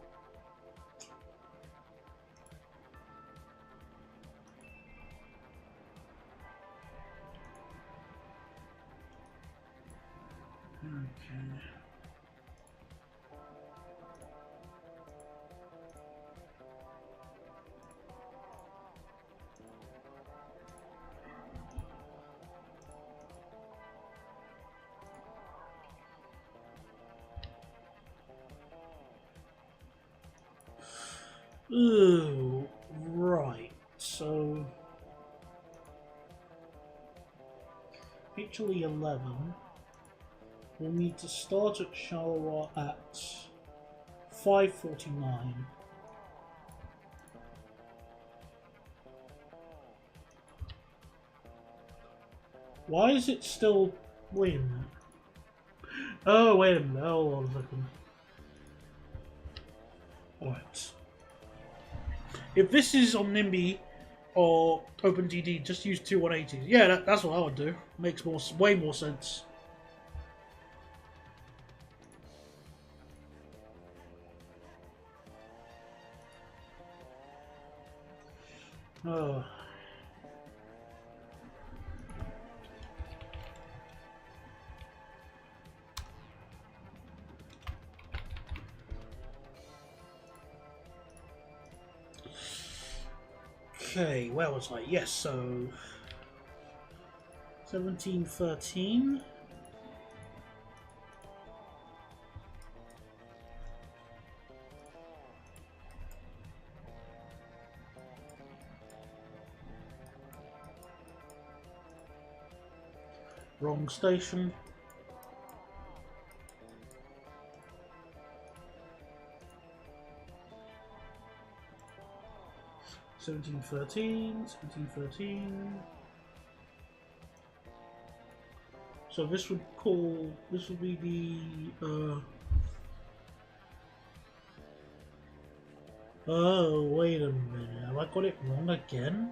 Okay. Ooh, right. So actually 11. We'll need to start at Charleroi at 5:49. Why is it still... Wait a minute. Oh, wait a minute. Hold on a second. Alright. If this is on Nimby or OpenDD, just use two 180s. Yeah, that's what I would do. Makes way more sense. Oh. Okay, where was I? Yes, so 1713. Wrong station. Seventeen thirteen. So this would be the oh, wait a minute. Have I got it wrong again?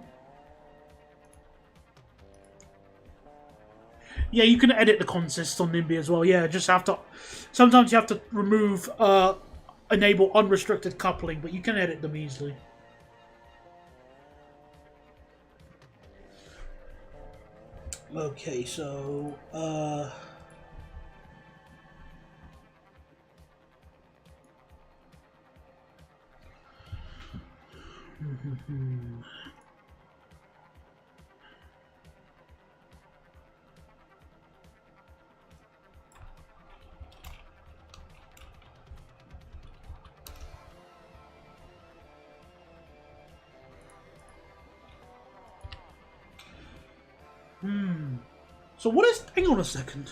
Yeah, you can edit the consist on Nimby as well. Yeah, just have to. Sometimes you have to remove, enable unrestricted coupling, but you can edit them easily. Okay, so so what is? Hang on a second.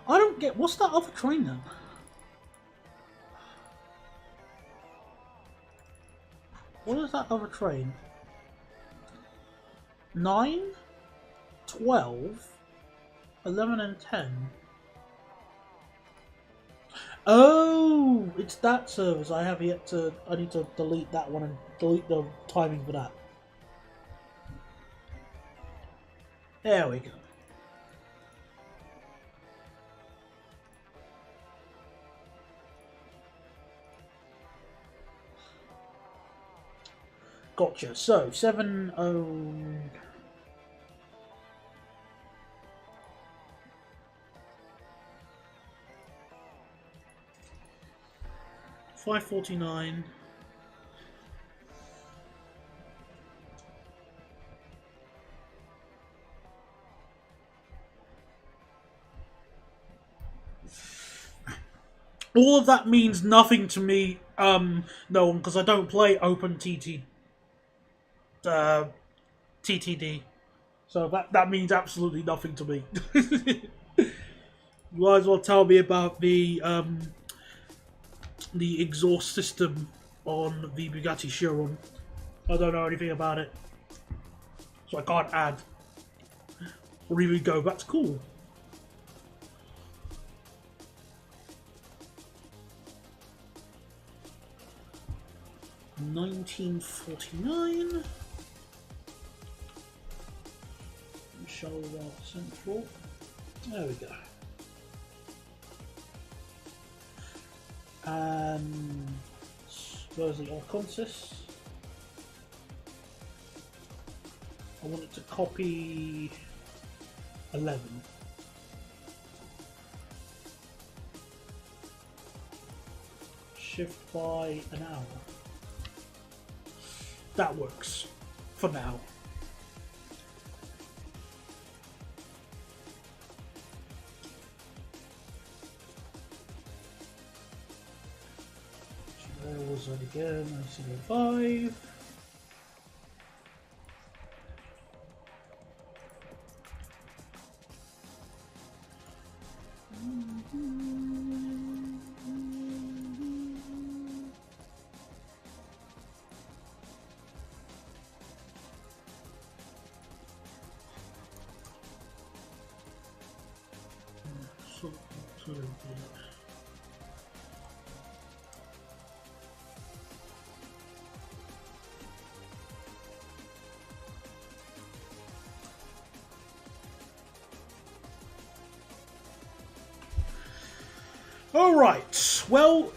I don't get. What's that other train then? What is that other train? 9, 12, 11 and 10. Oh, it's that service. I have yet to. I need to delete that one and delete the timing for that. There we go. Gotcha. So 70. 549. All of that means nothing to me, no one, because I don't play Open TTD. So that means absolutely nothing to me. You might as well tell me about the exhaust system on the Bugatti Chiron. I don't know anything about it, so I can't add or even go. That's cool. $19.49. Charleroi Central. There we go. And where's the consist? I want it to copy 11. Shift by an hour. That works for now. So where was that again? 1905. Alright, well,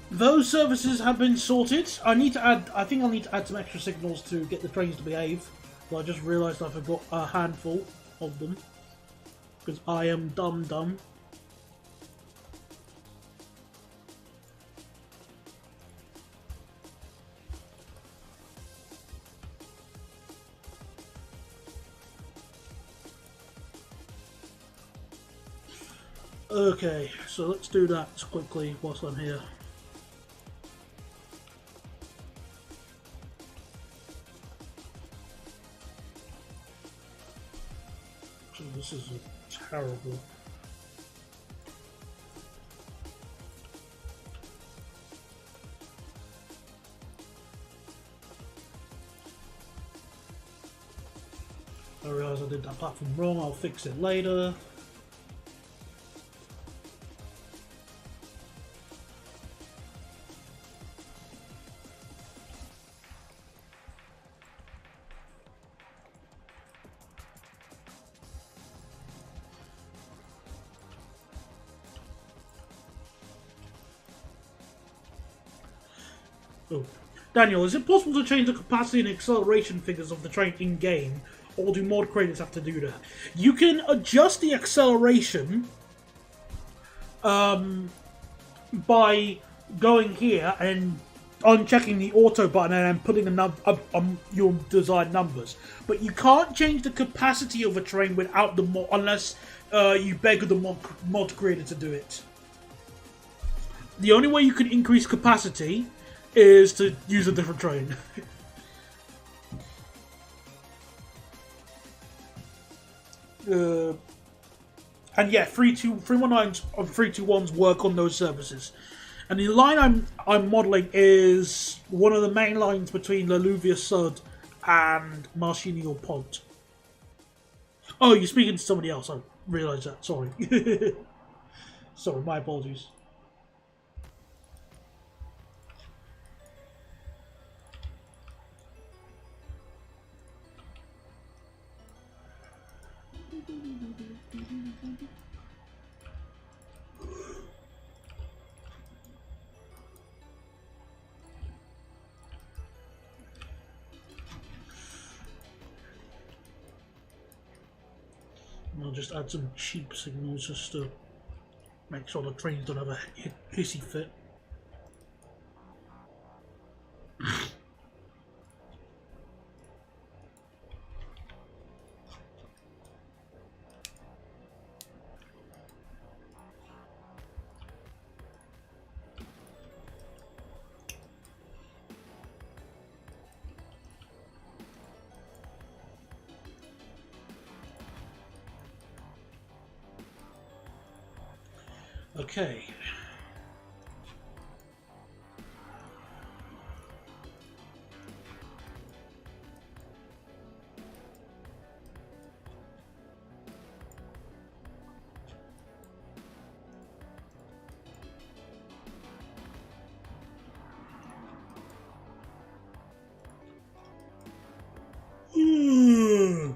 those services have been sorted. I think I'll need to add some extra signals to get the trains to behave. But I just realised I forgot a handful of them. Because I am dumb. Okay, so let's do that quickly whilst I'm here. So this is terrible. I realise I did that platform wrong, I'll fix it later. Oh. Daniel, is it possible to change the capacity and acceleration figures of the train in-game? Or do mod creators have to do that? You can adjust the acceleration by going here and unchecking the auto button and putting your desired numbers. But you can't change the capacity of a train without the mod, unless you beg the mod creator to do it. The only way you can increase capacity is to use a different train. And yeah, 319s and 321s work on those services. And the line I'm modelling is one of the main lines between Laluvia Sud and Marchinio Pont. Oh, you're speaking to somebody else. I realised that. Sorry. Sorry, my apologies. I'll just add some cheap signals just to make sure the trains don't have a hissy fit. Okay.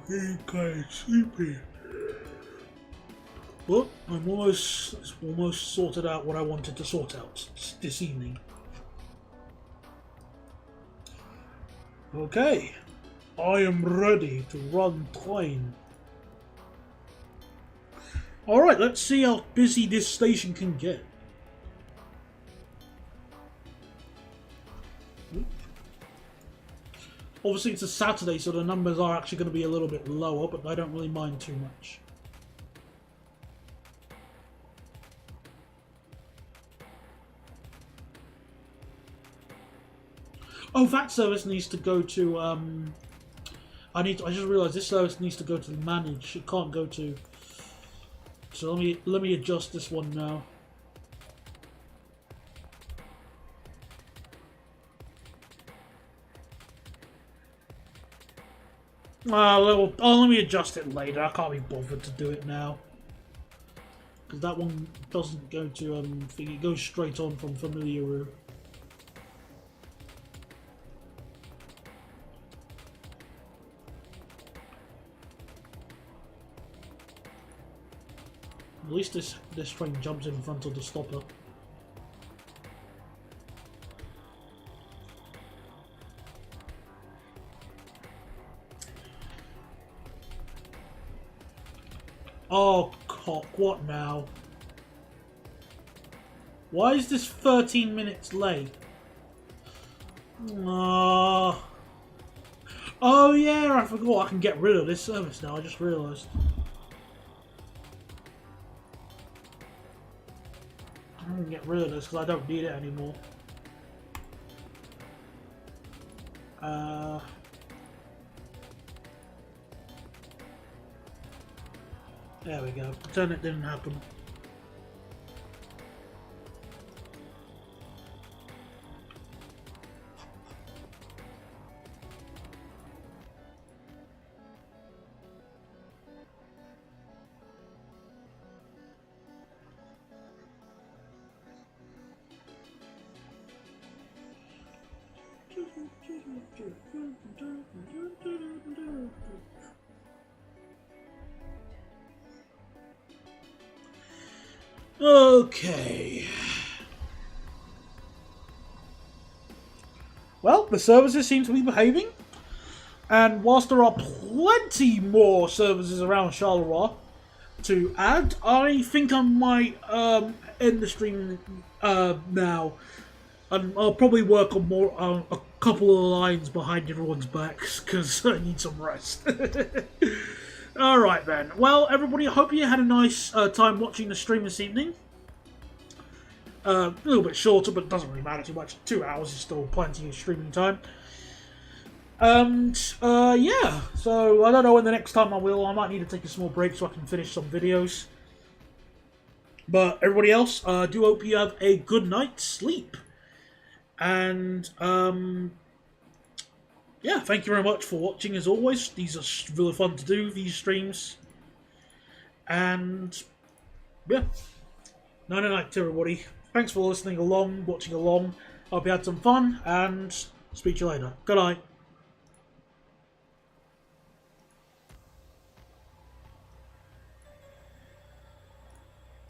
Getting kind of sleepy. But I'm almost sorted out what I wanted to sort out this evening. Okay, I am ready to run train. Alright, let's see how busy this station can get. Obviously it's a Saturday, so the numbers are actually going to be a little bit lower, but I don't really mind too much. Oh, that service needs to go to, I just realised this service needs to go to manage. It can't go to, so let me adjust this one now. Let me adjust it later. I can't be bothered to do it now. Because that one doesn't go to, it goes straight on from Familiar. At least this train jumps in front of the stopper. Oh, cock, what now? Why is this 13 minutes late? Oh yeah, I forgot I can get rid of this service now, I just realised. I'm gonna get rid of this because I don't need it anymore. There we go. Pretend it didn't happen. Okay. Well, the services seem to be behaving. And whilst there are plenty more services around Charleroi to add, I think I might end the stream now. And I'll probably work on more a couple of lines behind everyone's backs because I need some rest. Alright then. Well, everybody, I hope you had a nice time watching the stream this evening. A little bit shorter, but it doesn't really matter too much. 2 hours is still plenty of streaming time. And, yeah. So, I don't know when the next time I will. I might need to take a small break so I can finish some videos. But, everybody else, I do hope you have a good night's sleep. And, yeah, thank you very much for watching as always. These are really fun to do, these streams. And, yeah. Night-night to everybody. Thanks for listening along, watching along. Hope you had some fun, and speak to you later. Good night.